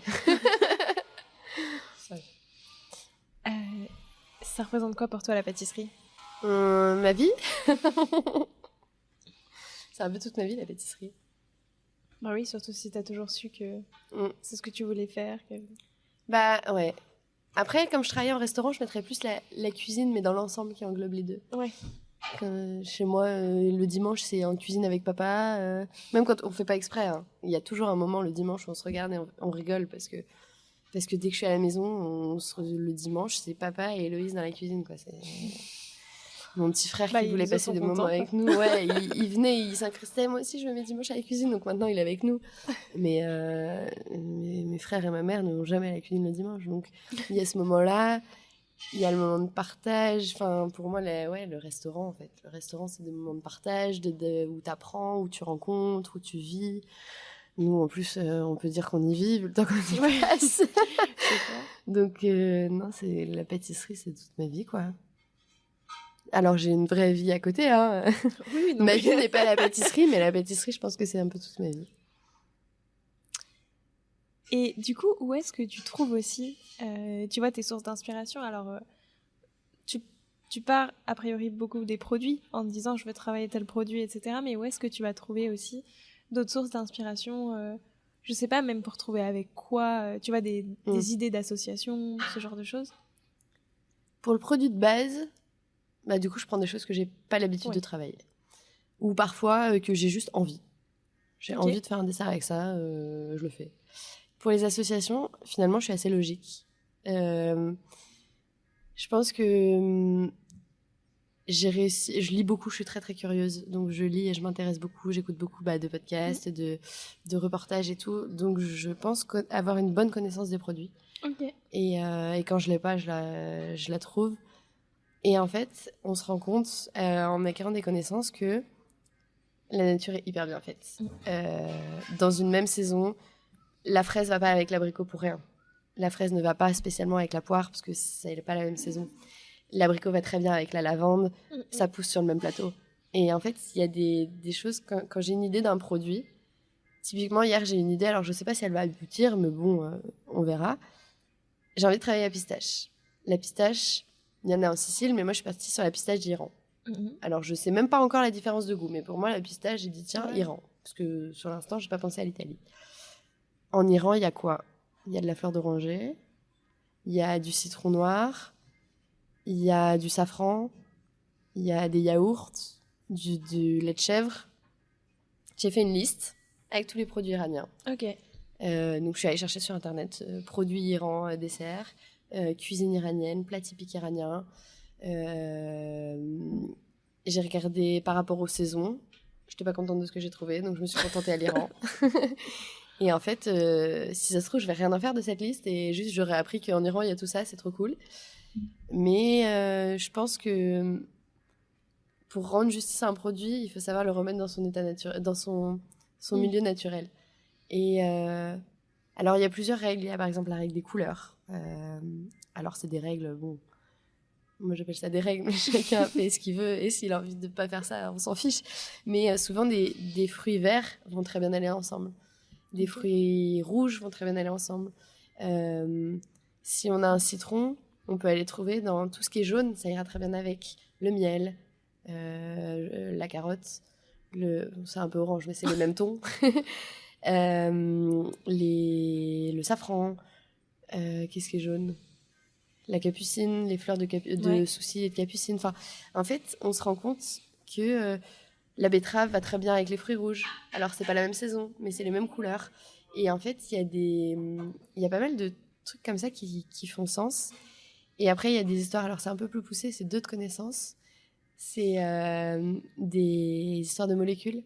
Ça représente quoi pour toi la pâtisserie ? Ma vie. C'est un peu toute ma vie la pâtisserie. Bah oui, surtout si t'as toujours su que c'est ce que tu voulais faire. Bah ouais. Après, comme je travaillais en restaurant, je mettrais plus la cuisine, mais dans l'ensemble qui englobe les deux. Ouais. Chez moi, le dimanche, c'est en cuisine avec papa. Même quand on fait pas exprès, hein. Il y a toujours un moment le dimanche où on se regarde et on rigole parce que dès que je suis à la maison, le dimanche, c'est papa et Héloïse dans la cuisine, quoi. C'est mon petit frère qui voulait passer des moments avec nous. Ouais, il venait, il s'incrustait. Moi aussi, je me mets dimanche à la cuisine, donc maintenant il est avec nous. Mais mes frères et ma mère ne vont jamais à la cuisine le dimanche, donc il y a ce moment-là. Il y a le moment de partage. Enfin, pour moi, le restaurant, en fait. Le restaurant, c'est des moments de partage, où tu apprends, où tu rencontres, où tu vis. Nous, en plus, on peut dire qu'on y vit le temps qu'on y passe. Donc, non, la pâtisserie, c'est toute ma vie, quoi. Alors, j'ai une vraie vie à côté, hein. Oui, ma vie n'est pas la pâtisserie, mais la pâtisserie, je pense que c'est un peu toute ma vie. Et du coup, où est-ce que tu trouves aussi, tu vois, tes sources d'inspiration? Alors, tu pars a priori beaucoup des produits en te disant je veux travailler tel produit, etc. Mais où est-ce que tu vas trouver aussi d'autres sources d'inspiration, je sais pas, même pour trouver avec quoi, tu vois, des idées d'association, ce genre de choses? Pour le produit de base, bah, du coup, je prends des choses que j'ai pas l'habitude de travailler. Ou parfois que j'ai juste envie. J'ai envie de faire un dessert avec ça, je le fais. Pour les associations, finalement, je suis assez logique. Je pense que je lis beaucoup, je suis très très curieuse. Donc je lis et je m'intéresse beaucoup, j'écoute beaucoup de podcasts, de reportages et tout. Donc je pense avoir une bonne connaissance des produits. Et quand je l'ai pas, je la trouve. Et en fait, on se rend compte en acquérant des connaissances que la nature est hyper bien faite. Dans une même saison, la fraise va pas avec l'abricot pour rien. La fraise ne va pas spécialement avec la poire parce que ça n'est pas la même saison. L'abricot va très bien avec la lavande, ça pousse sur le même plateau. Et en fait, il y a des choses, quand j'ai une idée d'un produit, typiquement hier j'ai une idée, alors je sais pas si elle va aboutir, mais bon, on verra. J'ai envie de travailler la pistache. La pistache, il y en a en Sicile, mais moi je suis partie sur la pistache d'Iran. Alors je sais même pas encore la différence de goût, mais pour moi la pistache, j'ai dit tiens, Iran. Parce que sur l'instant, j'ai pas pensé à l'Italie. En Iran, il y a quoi? Il y a de la fleur d'oranger, il y a du citron noir, il y a du safran, il y a des yaourts, du lait de chèvre. J'ai fait une liste avec tous les produits iraniens. Donc je suis allée chercher sur internet produits Iran, dessert, cuisine iranienne, plat typique iranien. J'ai regardé par rapport aux saisons. Je n'étais pas contente de ce que j'ai trouvé, donc je me suis contentée à l'Iran. Et en fait, si ça se trouve, je vais rien en faire de cette liste et juste j'aurais appris qu'en Iran il y a tout ça, c'est trop cool. Mais je pense que pour rendre justice à un produit, il faut savoir le remettre dans son état naturel, dans son milieu naturel. Et alors il y a plusieurs règles. Il y a par exemple la règle des couleurs. Alors c'est des règles, bon, moi j'appelle ça des règles, mais chacun fait ce qu'il veut et s'il a envie de pas faire ça, on s'en fiche. Mais souvent des fruits verts vont très bien aller ensemble. Des fruits rouges vont très bien aller ensemble. Si on a un citron, on peut aller trouver dans tout ce qui est jaune, ça ira très bien avec le miel, la carotte, c'est un peu orange, mais c'est les mêmes tons. Le safran, qu'est-ce qui est jaune? La capucine, les fleurs de souci et de capucine. Enfin, en fait, on se rend compte que la betterave va très bien avec les fruits rouges. Alors, c'est pas la même saison, mais c'est les mêmes couleurs. Et en fait, il y a pas mal de trucs comme ça qui font sens. Et après, il y a des histoires, alors c'est un peu plus poussé, c'est d'autres connaissances. C'est des histoires de molécules.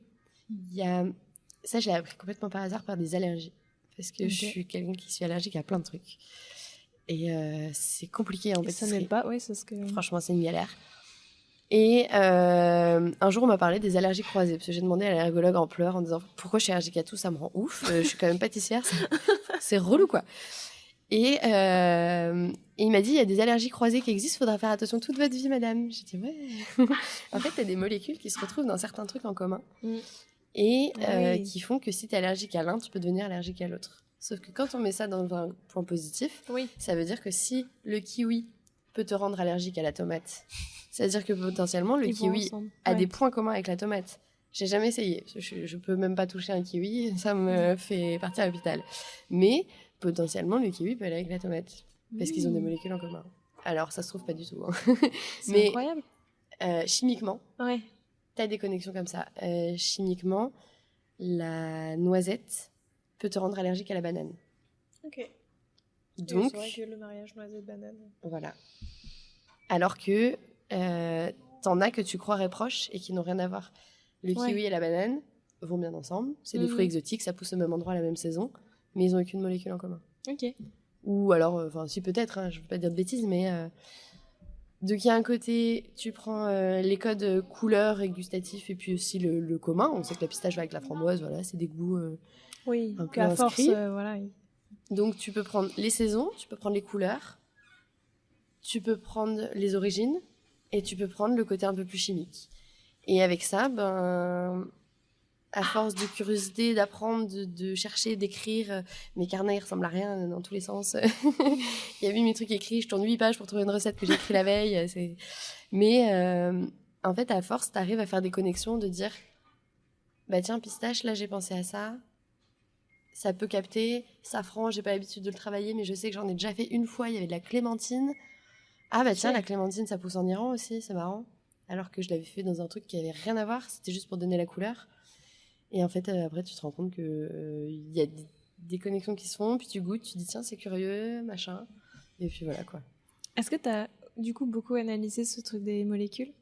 Ça, je l'ai appris complètement par hasard par des allergies. Parce que je suis quelqu'un qui suis allergique à plein de trucs. Et c'est compliqué en pâtisserie. Ça n'aide pas, oui, c'est ce que... Franchement, c'est une galère. Et un jour, on m'a parlé des allergies croisées. Parce que j'ai demandé à l'allergologue en pleurs en disant pourquoi je suis allergique à tout, ça me rend ouf. Je suis quand même pâtissière, c'est relou quoi. Et il m'a dit il y a des allergies croisées qui existent, faudra faire attention toute votre vie, madame. J'ai dit ouais. En fait, il y a des molécules qui se retrouvent dans certains trucs en commun et qui font que si tu es allergique à l'un, tu peux devenir allergique à l'autre. Sauf que quand on met ça dans un point positif, ça veut dire que si le kiwi peut te rendre allergique à la tomate, ça veut dire que potentiellement le kiwi a des points communs avec la tomate. J'ai jamais essayé, je peux même pas toucher un kiwi, ça me fait partir à l'hôpital. Mais potentiellement le kiwi peut aller avec la tomate parce qu'ils ont des molécules en commun. Alors ça se trouve pas du tout. Hein. C'est incroyable. Chimiquement, t'as des connexions comme ça. Chimiquement, la noisette peut te rendre allergique à la banane. Donc, c'est vrai que le mariage noisette-banane. Voilà. Alors que t'en as que tu croirais proches et qui n'ont rien à voir. Le kiwi et la banane vont bien ensemble. C'est des fruits exotiques, ça pousse au même endroit à la même saison, mais ils n'ont aucune molécule en commun. Ou alors, si peut-être, hein, je ne veux pas dire de bêtises, mais donc il y a un côté, tu prends les codes couleurs et gustatifs et puis aussi le commun. On sait que la pistache va avec la framboise, voilà, c'est des goûts un peu inscrits. Voilà. Donc tu peux prendre les saisons, tu peux prendre les couleurs, tu peux prendre les origines et tu peux prendre le côté un peu plus chimique. Et avec ça, à force de curiosité, d'apprendre, de chercher, d'écrire, mes carnets ils ressemblent à rien dans tous les sens. Il y a 8 000 trucs écrits, je tourne 8 pages pour trouver une recette que j'ai écrite la veille. Mais en fait, à force, t'arrives à faire des connexions, de dire bah tiens, pistache, là j'ai pensé à ça. Ça peut capter. Safran, j'ai pas l'habitude de le travailler, mais je sais que j'en ai déjà fait une fois, il y avait de la clémentine. Ah bah tiens, la clémentine, ça pousse en Iran aussi, c'est marrant. Alors que je l'avais fait dans un truc qui avait rien à voir, c'était juste pour donner la couleur. Et en fait, après, tu te rends compte qu'il y a des connexions qui se font, puis tu goûtes, tu te dis tiens, c'est curieux, machin. Et puis voilà, quoi. Est-ce que tu as du coup beaucoup analysé ce truc des molécules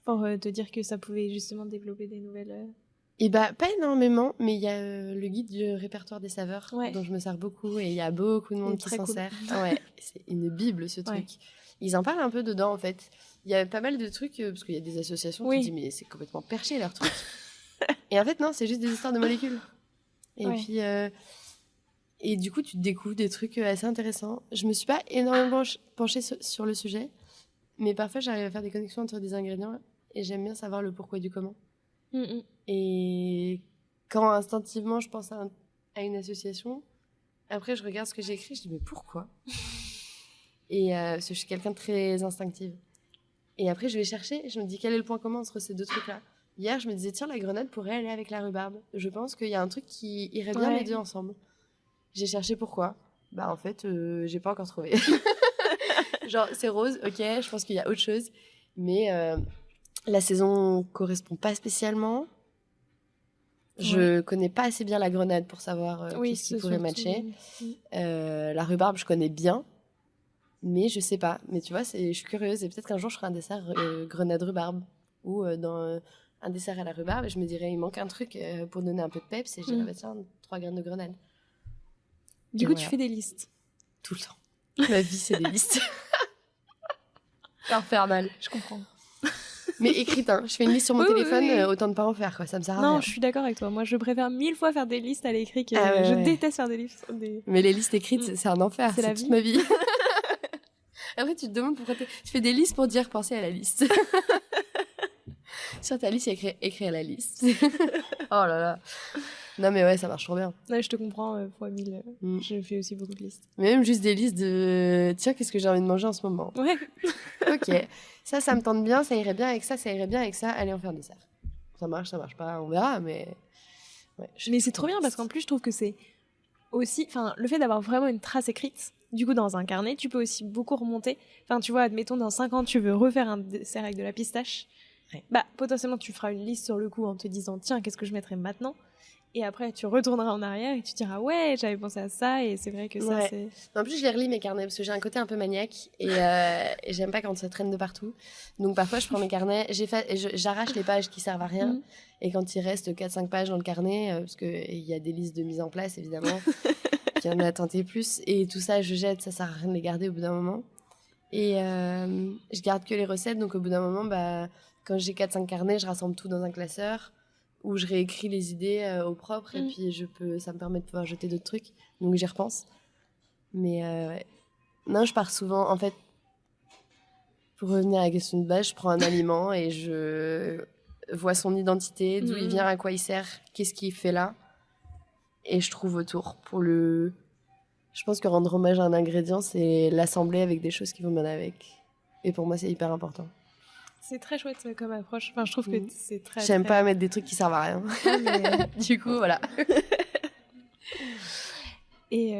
pour te dire que ça pouvait justement développer des nouvelles... Et bah, pas énormément, mais il y a le guide du répertoire des saveurs dont je me sers beaucoup, et il y a beaucoup de monde qui s'en sert. Ouais, c'est une bible, ce truc. Ils en parlent un peu dedans, en fait. Il y a pas mal de trucs, parce qu'il y a des associations qui disent mais c'est complètement perché, leur truc. Et en fait, non, c'est juste des histoires de molécules. Et puis... Et du coup, tu découvres des trucs assez intéressants. Je me suis pas énormément penchée sur le sujet, mais parfois, j'arrive à faire des connexions entre des ingrédients, et j'aime bien savoir le pourquoi du comment. Et quand instinctivement je pense à une association, après je regarde ce que j'ai écrit, je dis mais pourquoi? Et parce que je suis quelqu'un de très instinctive. Et après je vais chercher, je me dis quel est le point commun entre ces deux trucs-là. Hier je me disais tiens, la grenade pourrait aller avec la rhubarbe. Je pense qu'il y a un truc qui irait bien les deux ensemble. J'ai cherché pourquoi. Bah en fait j'ai pas encore trouvé. Genre c'est rose, ok, je pense qu'il y a autre chose, mais la saison correspond pas spécialement. Je connais pas assez bien la grenade pour savoir qu'est-ce qui pourrait matcher. La rhubarbe, je connais bien, mais je sais pas. Mais tu vois, je suis curieuse, et peut-être qu'un jour je ferai un dessert grenade rhubarbe, ou dans un dessert à la rhubarbe, et je me dirais il manque un truc pour donner un peu de peps, et je dirais bah tiens, 3 graines de grenade. Du coup, tu fais des listes tout le temps. Ma vie, c'est des listes. C'est infernal. Je comprends. Mais écrite, hein. Je fais une liste sur mon téléphone, autant ne pas en faire, quoi. Ça me sert à rien. Non, je suis d'accord avec toi. Moi, je préfère 1000 fois faire des listes à l'écrit que je déteste faire des listes. Mais les listes écrites, c'est un enfer. C'est toute ma vie. Après, tu te demandes pourquoi tu fais des listes pour dire penser à la liste. Sur ta liste, il y a écrit à la liste. Oh là là. Non, mais ouais, ça marche trop bien. Ouais, je te comprends, fois 1000. Je fais aussi beaucoup de listes. Mais même juste des listes de tiens, qu'est-ce que j'ai envie de manger en ce moment? Ouais. Ok. Ça me tente bien, ça irait bien avec ça irait bien avec ça. Allez, on fait un dessert. Ça marche pas, on verra, mais. Ouais, mais c'est trop bien parce qu'en plus, je trouve que c'est aussi. Enfin, le fait d'avoir vraiment une trace écrite, du coup, dans un carnet, tu peux aussi beaucoup remonter. Enfin, tu vois, admettons, dans 5 ans, tu veux refaire un dessert avec de la pistache. Bah, potentiellement, tu feras une liste sur le coup en te disant tiens, qu'est-ce que je mettrais maintenant? Et après, tu retourneras en arrière et tu diras ouais, j'avais pensé à ça, et c'est vrai que ça, c'est... En plus, je les relis, mes carnets, parce que j'ai un côté un peu maniaque, et j'aime pas quand ça traîne de partout. Donc parfois, je prends mes carnets, j'arrache les pages qui servent à rien, et quand il reste 4-5 pages dans le carnet, parce qu'il y a des listes de mise en place, évidemment, qu'il y en a à tenter plus, et tout ça, je jette, ça sert à rien de les garder au bout d'un moment. Et je garde que les recettes, donc au bout d'un moment, bah, quand j'ai 4-5 carnets, je rassemble tout dans un classeur, où je réécris les idées au propre, et puis ça me permet de pouvoir jeter d'autres trucs, donc j'y repense. Mais non, je pars souvent, en fait, pour revenir à la question de base, je prends un aliment et je vois son identité, d'où il vient, à quoi il sert, qu'est-ce qu'il fait là, et je trouve autour. Je pense que rendre hommage à un ingrédient, c'est l'assembler avec des choses qui vont bien avec, et pour moi c'est hyper important. C'est très chouette comme approche. Enfin, je trouve que c'est très... J'aime pas mettre des trucs qui servent à rien. Mais... du coup, voilà. Et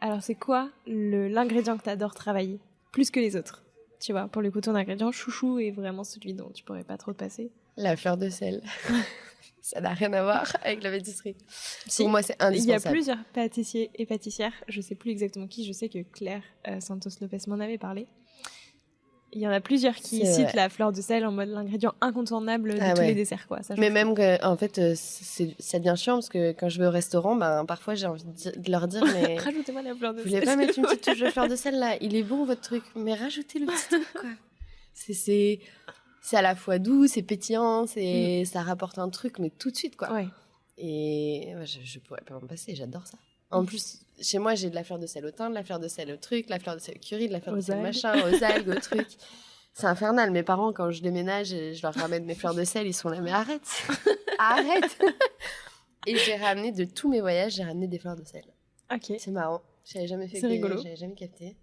alors, c'est quoi l'ingrédient que t'adores travailler plus que les autres? Tu vois, pour le coup, ton ingrédient chouchou est vraiment celui dont tu pourrais pas trop te passer. La fleur de sel. Ça n'a rien à voir avec la pâtisserie. Pour moi, c'est indispensable. Il y a plusieurs pâtissiers et pâtissières. Je sais plus exactement qui. Je sais que Claire Santos Lopez m'en avait parlé. Il y en a plusieurs qui citent la fleur de sel en mode l'ingrédient incontournable de tous les desserts, quoi. Ça, mais même en fait, ça devient chiant parce que quand je vais au restaurant, parfois j'ai envie de leur dire mais rajoutez-moi la fleur de sel. Vous voulez pas mettre une petite touche de fleur de sel là? Il est bon votre truc, mais rajoutez le petit truc, quoi. C'est à la fois doux, c'est pétillant, ça rapporte un truc, mais tout de suite, quoi. Ouais. Et je pourrais pas m'en passer, j'adore ça. En plus, chez moi, j'ai de la fleur de sel au thym, de la fleur de sel au truc, de la fleur de sel au curry, de la fleur de sel machin, aux algues, au truc. C'est infernal. Mes parents, quand je déménage et je leur ramène mes fleurs de sel, ils sont là, mais arrête. arrête. Et j'ai ramené de tous mes voyages, j'ai ramené des fleurs de sel. Ok. C'est marrant. J'avais jamais fait. C'est rigolo. J'avais jamais capté.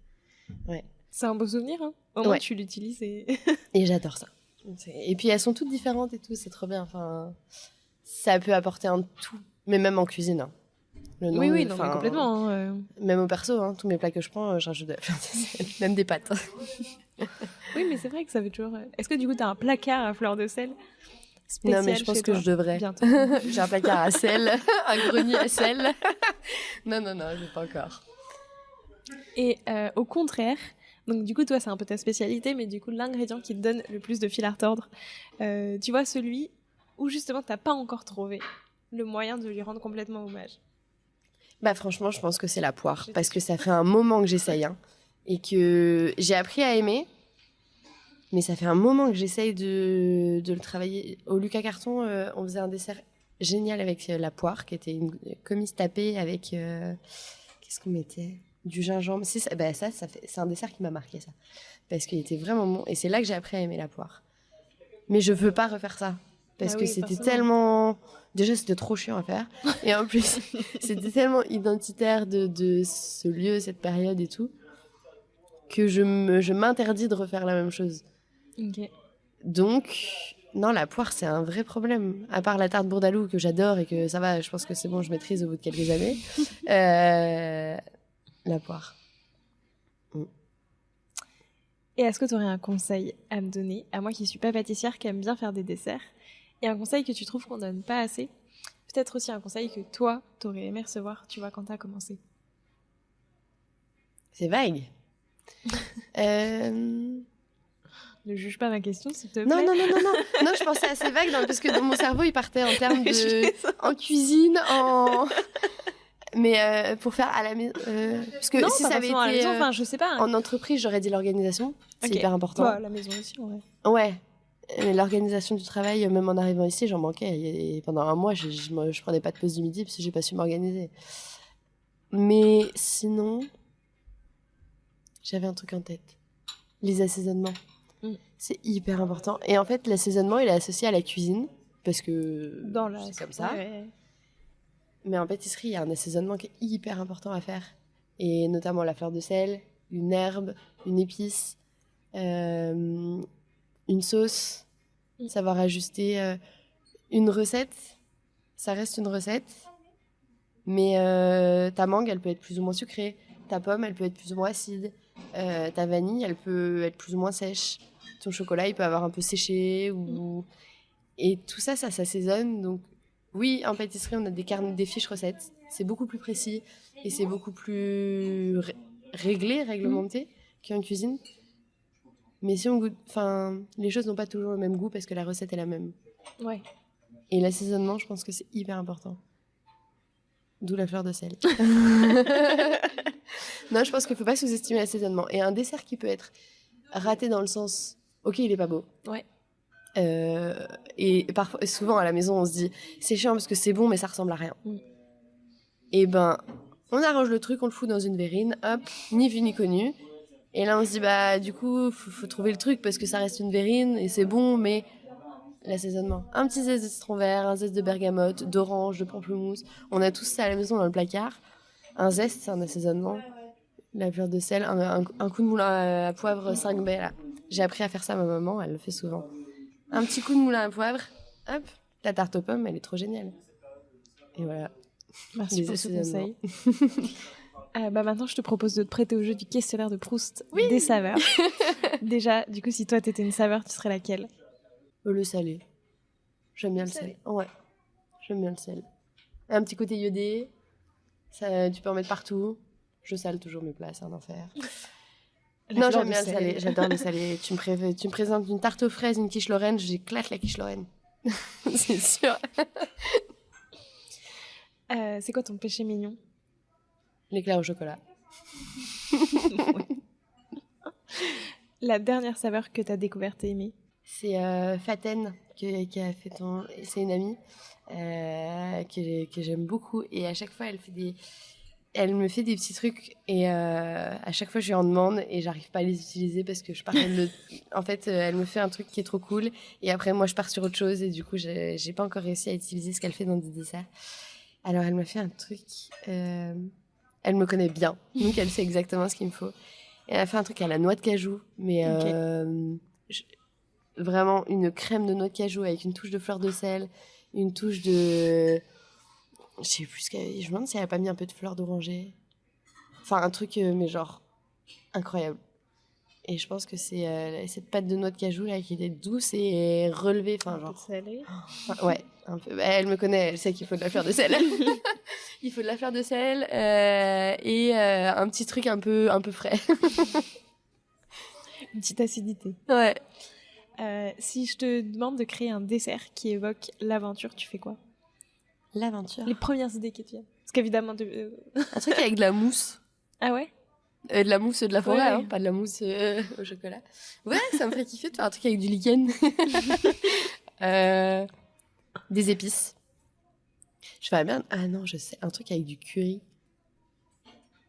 Ouais. C'est un beau souvenir, hein. Au moins, tu l'utilises et... Et j'adore ça. Et puis, elles sont toutes différentes et tout, c'est trop bien. Enfin, ça peut apporter un tout, mais même en cuisine. Hein. Oui, non, mais complètement. Même au perso, hein, tous mes plats que je prends, je rajoute de la fleur de sel. Même des pâtes. Oui, mais c'est vrai que ça fait toujours... Est-ce que du coup, tu as un placard à fleur de sel non, mais je pense que je devrais. J'ai un placard à sel, un grenier à sel. non, j'ai pas encore. Et au contraire, donc du coup, toi, c'est un peu ta spécialité, mais du coup, l'ingrédient qui te donne le plus de fil à retordre, tu vois, celui où justement, t'as pas encore trouvé le moyen de lui rendre complètement hommage. Bah franchement, je pense que c'est la poire, parce que ça fait un moment que j'essaye, hein, et que j'ai appris à aimer. Mais ça fait un moment que j'essaye de le travailler. Au Lucas Carton, on faisait un dessert génial avec la poire, qui était une commise tapée avec... qu'est-ce qu'on mettait ? Du gingembre. C'est un dessert qui m'a marqué, ça. Parce qu'il était vraiment bon. Et c'est là que j'ai appris à aimer la poire. Mais je veux pas refaire ça. Parce que c'était tellement... Déjà, c'était trop chiant à faire. Et en plus, c'était tellement identitaire de ce lieu, cette période et tout, que je m'interdis de refaire la même chose. Okay. Donc, non, la poire, c'est un vrai problème. À part la tarte bourdaloue que j'adore et que ça va, je pense que c'est bon, je maîtrise au bout de quelques années. La poire. Et est-ce que tu aurais un conseil à me donner, à moi qui suis pas pâtissière, qui aime bien faire des desserts, et un conseil que tu trouves qu'on donne pas assez ? Peut-être aussi un conseil que toi, t'aurais aimé recevoir, tu vois, quand t'as commencé. C'est vague. Ne juge pas ma question, s'il te plaît. Non, je pensais assez vague parce que dans mon cerveau, il partait en termes en cuisine, mais pour faire à la maison. Parce que non, si ça avait été à la maison, enfin, je sais pas, hein. En entreprise, j'aurais dit l'organisation. C'est hyper important. Ouais, la maison aussi, ouais. Ouais. Mais l'organisation du travail, même en arrivant ici, j'en manquais. Et pendant un mois, je prenais pas de pause du midi parce que j'ai pas su m'organiser. Mais sinon, j'avais un truc en tête. Les assaisonnements. C'est hyper important. Et en fait, l'assaisonnement, il est associé à la cuisine. Parce que c'est comme ça. Ouais. Mais en pâtisserie, il y a un assaisonnement qui est hyper important à faire. Et notamment la fleur de sel, une herbe, une épice, une sauce. Savoir ajuster une recette. Ça reste une recette. Mais ta mangue, elle peut être plus ou moins sucrée. Ta pomme, elle peut être plus ou moins acide. Ta vanille, elle peut être plus ou moins sèche. Ton chocolat, il peut avoir un peu séché. Et tout ça, ça s'assaisonne. Donc, oui, en pâtisserie, on a des fiches recettes. C'est beaucoup plus précis et c'est beaucoup plus réglementé qu'en cuisine. Mais si on goûte... Enfin, les choses n'ont pas toujours le même goût parce que la recette est la même. Ouais. Et l'assaisonnement, je pense que c'est hyper important. D'où la fleur de sel. Non, je pense qu'il ne faut pas sous-estimer l'assaisonnement. Et un dessert qui peut être raté dans le sens... Ok, il est pas beau. Ouais. Et parfois, souvent à la maison, on se dit c'est chiant parce que c'est bon, mais ça ressemble à rien. Et ben, on arrange le truc, on le fout dans une verrine, hop, ni vu ni connu. Et là, on se dit bah, du coup, faut trouver le truc parce que ça reste une verrine et c'est bon, mais l'assaisonnement. Un petit zeste de citron vert, un zeste de bergamote, d'orange, de pamplemousse. On a tout ça à la maison dans le placard. Un zeste, c'est un assaisonnement. La fleur de sel, un coup de moulin à poivre 5 baies là. J'ai appris à faire ça à ma maman, elle le fait souvent. Un petit coup de moulin à poivre, hop, la tarte aux pommes, elle est trop géniale. Et voilà. Merci pour ce conseil. Maintenant, je te propose de te prêter au jeu du questionnaire de Proust des saveurs. Déjà, du coup, si toi, t'étais une saveur, tu serais laquelle ? Le salé. J'aime bien le sel. Ouais, j'aime bien le sel. Un petit côté iodé, ça, tu peux en mettre partout. Je sale toujours mes plats, c'est un enfer. Non, j'aime bien le salé. J'adore le salé. Tu me présentes une tarte aux fraises, une quiche Lorraine, j'éclate la quiche Lorraine. C'est sûr. C'est quoi ton péché mignon ? L'éclair au chocolat. La dernière saveur que t'as découverte et aimée ? C'est Faten qui a fait C'est une amie que j'aime beaucoup. Et à chaque fois, elle fait elle me fait des petits trucs et à chaque fois je lui en demande et j'arrive pas à les utiliser parce que en fait elle me fait un truc qui est trop cool et après moi je pars sur autre chose et du coup j'ai pas encore réussi à utiliser ce qu'elle fait dans des desserts. Alors elle m'a fait un truc, elle me connaît bien donc elle sait exactement ce qu'il me faut. Et elle a fait un truc à la noix de cajou mais vraiment une crème de noix de cajou avec une touche de fleur de sel, une touche de... Je sais plus ce qu'elle... Je me demande si elle a pas mis un peu de fleur d'oranger. Enfin, un truc, mais genre, incroyable. Et je pense que c'est cette pâte de noix de cajou là qui est douce et relevée. Enfin, genre... Un peu salé. Enfin, ouais, un peu. Bah, elle me connaît, elle sait qu'il faut de la fleur de sel. Il faut de la fleur de sel et un petit truc un peu frais. Une petite acidité. Ouais. Si je te demande de créer un dessert qui évoque l'aventure, tu fais quoi? L'aventure. Les premières idées qui te viennent. Parce qu'évidemment... Un truc avec de la mousse. Ah ouais? De la mousse de la forêt, Ouais. hein, pas de la mousse au chocolat. Ouais, ça me ferait kiffer de faire un truc avec du lichen. Des épices. Je ferais bien... Ah non, je sais. Un truc avec du curry.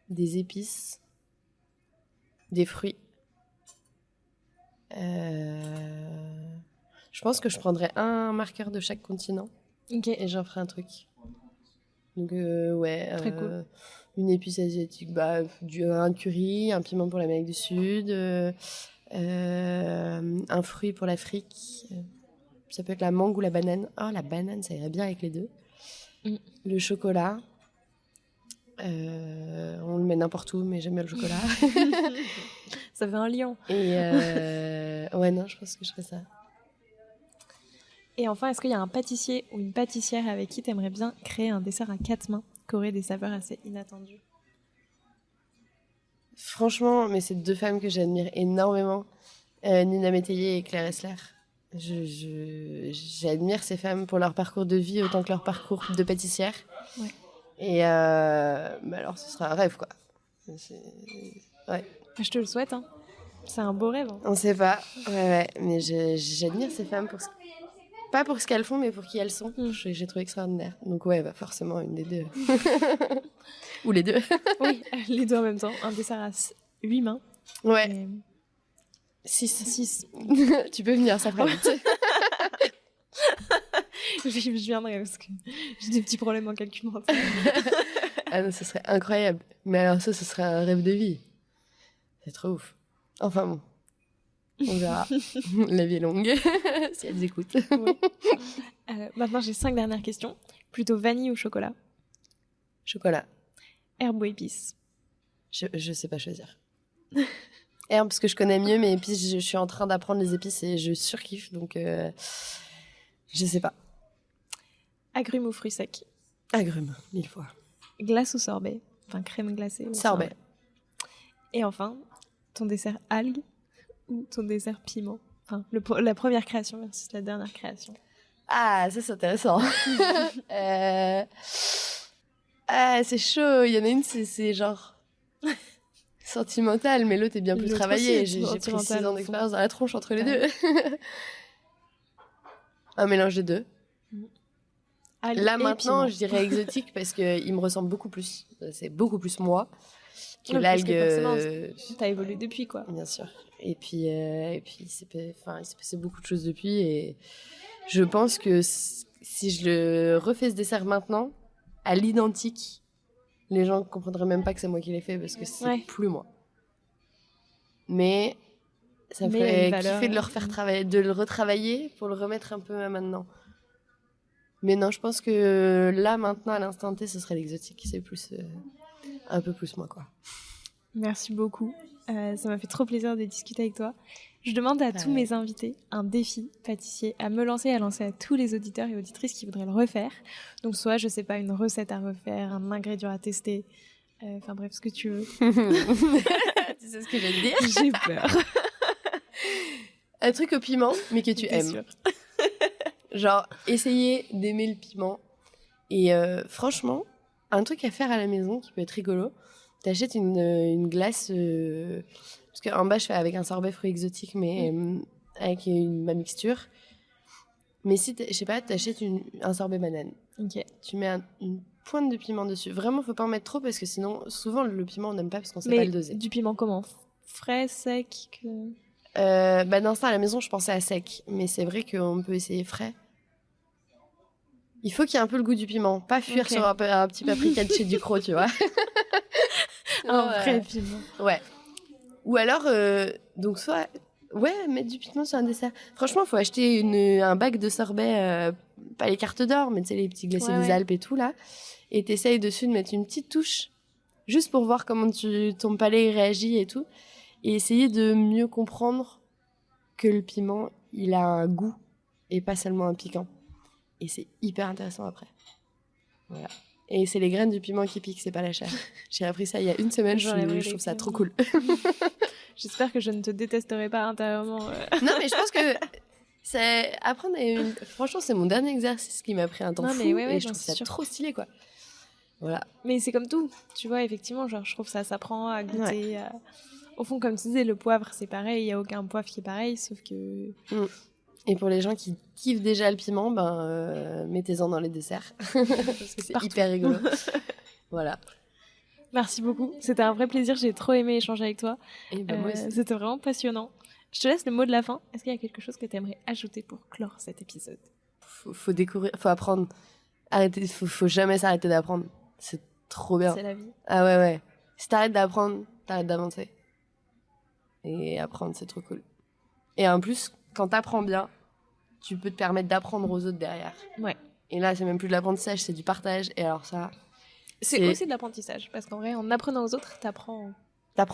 Des épices. Des fruits. Je pense que je prendrais un marqueur de chaque continent. Ok. Et j'en ferai un truc. Donc, ouais. Très cool. Une épice asiatique, bah, un curry, un piment pour l'Amérique du Sud, un fruit pour l'Afrique. Ça peut être la mangue ou la banane. Oh, la banane, ça irait bien avec les deux. Le chocolat. On le met n'importe où, mais j'aime bien le chocolat. Ça fait un lion. Et ouais, non, je pense que je ferais ça. Et enfin, est-ce qu'il y a un pâtissier ou une pâtissière avec qui tu aimerais bien créer un dessert à 4 mains qui aurait des saveurs assez inattendues? Franchement, mais c'est deux femmes que j'admire énormément, Nina Métayer et Claire Essler. J'admire ces femmes pour leur parcours de vie autant que leur parcours de pâtissière. Ouais. Et bah alors, ce sera un rêve, quoi. Ouais. Je te le souhaite, hein. C'est un beau rêve. Hein. On sait pas, ouais, mais j'admire ces femmes pas pour ce qu'elles font, mais pour qui elles sont. J'ai trouvé extraordinaire. Donc ouais, bah forcément une des deux. Ou les deux. Oui, les deux en même temps. Un dessert à 8 mains. Ouais. Et... 6. Tu peux venir, ça fera vite. Je viendrai parce que j'ai des petits problèmes en calcul mental. Ah non, ce serait incroyable. Mais alors ça, ce serait un rêve de vie. C'est trop ouf. Enfin bon, on verra. La vie est longue, si elles écoutent. Oui. Maintenant, j'ai 5 dernières questions. Plutôt vanille ou chocolat? Chocolat. Herbe ou épices? Je sais pas choisir. Herbe, parce que je connais mieux, mais épices, je suis en train d'apprendre les épices et je surkiffe, donc je sais pas. Agrumes ou fruits secs? Agrumes, 1000 fois. Glace ou sorbet? Enfin, crème glacée. Sorbet. Et enfin, ton dessert algue ou ton dessert piment? Enfin, la première création versus la dernière création. Ah, ça c'est intéressant. Ah, c'est chaud. Il y en a une, c'est genre sentimental, mais l'autre est bien plus travaillé. J'ai pris 6 ans d'expérience dans la tronche entre les deux. Un mélange des deux. Algue là et maintenant, piment. je dirais exotique parce qu'il me ressemble beaucoup plus. C'est beaucoup plus moi que Ouais, l'algue. T'as évolué depuis, quoi. Bien sûr. Et puis il s'est passé beaucoup de choses depuis. Et je pense que si je le refais ce dessert maintenant, à l'identique, les gens ne comprendraient même pas que c'est moi qui l'ai fait parce que c'est plus moi. Mais ça me ferait kiffer de le refaire travailler, de le retravailler pour le remettre un peu à maintenant. Mais non, je pense que là, maintenant, à l'instant T, ce serait l'exotique. C'est plus, un peu plus moi, quoi. Merci beaucoup. Ça m'a fait trop plaisir de discuter avec toi. Je demande à tous mes invités un défi pâtissier à me lancer et à lancer à tous les auditeurs et auditrices qui voudraient le refaire. Donc soit, je sais pas, une recette à refaire, un ingrédient à tester. Enfin bref, ce que tu veux. Tu sais ce que je vais te dire? J'ai peur. Un truc au piment, mais que tu aimes. Sûr. Genre, essayer d'aimer le piment. Et franchement, un truc à faire à la maison qui peut être rigolo, t'achètes une glace... parce qu'en bas, je fais avec un sorbet fruits exotiques, mais avec ma mixture. Mais si, je sais pas, t'achètes un sorbet banane. Ok. Tu mets une pointe de piment dessus. Vraiment, faut pas en mettre trop parce que sinon, souvent, le piment, on n'aime pas parce qu'on sait pas le doser. Du piment comment ? Frais, sec Dans ça, à la maison, je pensais à sec. Mais c'est vrai qu'on peut essayer frais. Il faut qu'il y ait un peu le goût du piment. Pas fuir sur un petit paprika de chez Ducros, tu vois. Un vrai piment. Ouais. Ou alors, donc soit... Ouais, mettre du piment sur un dessert. Franchement, il faut acheter un bac de sorbet, pas les cartes d'or, mais tu sais, les petits glacés des Alpes et tout, là. Et t'essayes dessus de mettre une petite touche, juste pour voir comment ton palais réagit et tout. Et essayer de mieux comprendre que le piment, il a un goût et pas seulement un piquant. Et c'est hyper intéressant après. Voilà. Et c'est les graines du piment qui piquent, c'est pas la chair. J'ai appris ça il y a une semaine, je trouve ça trop cool. J'espère que je ne te détesterai pas intérieurement. Non, mais je pense que c'est apprendre. Franchement, c'est mon dernier exercice qui m'a pris un temps fou et je trouve ça trop stylé, quoi. Voilà. Mais c'est comme tout, tu vois, effectivement, genre, je trouve ça s'apprend à goûter. Au fond, comme tu disais, le poivre, c'est pareil, il n'y a aucun poivre qui est pareil, sauf que... Et pour les gens qui kiffent déjà le piment, mettez-en dans les desserts. Parce que c'est hyper rigolo. Voilà. Merci beaucoup. C'était un vrai plaisir. J'ai trop aimé échanger avec toi. Et moi aussi. C'était vraiment passionnant. Je te laisse le mot de la fin. Est-ce qu'il y a quelque chose que tu aimerais ajouter pour clore cet épisode ? Faut découvrir, faut apprendre. Faut jamais s'arrêter d'apprendre. C'est trop bien. C'est la vie. Ah ouais. Si t'arrêtes d'apprendre, t'arrêtes d'avancer. Et apprendre, c'est trop cool. Et en plus, quand t'apprends bien, tu peux te permettre d'apprendre aux autres derrière. Ouais. Et là, c'est même plus de l'apprentissage, c'est du partage. Et alors ça... C'est aussi de l'apprentissage. Parce qu'en vrai, en apprenant aux autres, t'apprends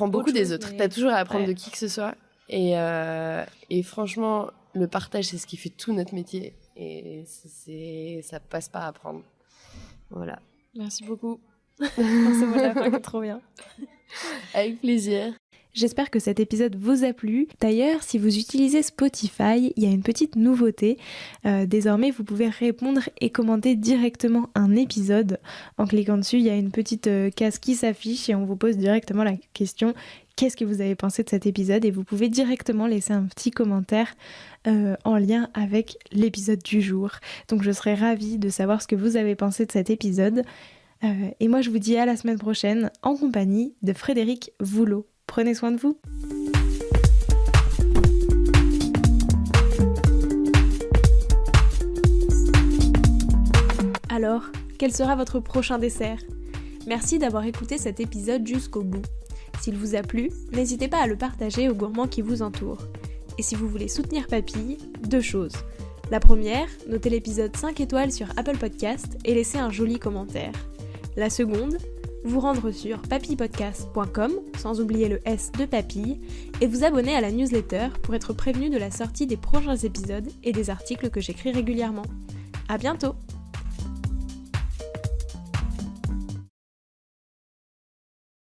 beaucoup des autres. Mais... T'as toujours à apprendre de qui que ce soit. Et franchement, le partage, c'est ce qui fait tout notre métier. Et ça passe par apprendre. Voilà. Merci beaucoup. Pour ce mot de la fin qui est trop bien. Avec plaisir. J'espère que cet épisode vous a plu. D'ailleurs, si vous utilisez Spotify, il y a une petite nouveauté. Désormais, vous pouvez répondre et commenter directement un épisode. En cliquant dessus, il y a une petite case qui s'affiche et on vous pose directement la question « Qu'est-ce que vous avez pensé de cet épisode ?» Et vous pouvez directement laisser un petit commentaire en lien avec l'épisode du jour. Donc je serais ravie de savoir ce que vous avez pensé de cet épisode. Et moi, je vous dis à la semaine prochaine en compagnie de Frédéric Voulot. Prenez soin de vous. Alors, quel sera votre prochain dessert ? Merci d'avoir écouté cet épisode jusqu'au bout. S'il vous a plu, n'hésitez pas à le partager aux gourmands qui vous entourent. Et si vous voulez soutenir Papille, 2 choses. La première, notez l'épisode 5 étoiles sur Apple Podcast et laissez un joli commentaire. La seconde, vous rendre sur papillepodcast.com, sans oublier le S de Papille, et vous abonner à la newsletter pour être prévenu de la sortie des prochains épisodes et des articles que j'écris régulièrement. À bientôt!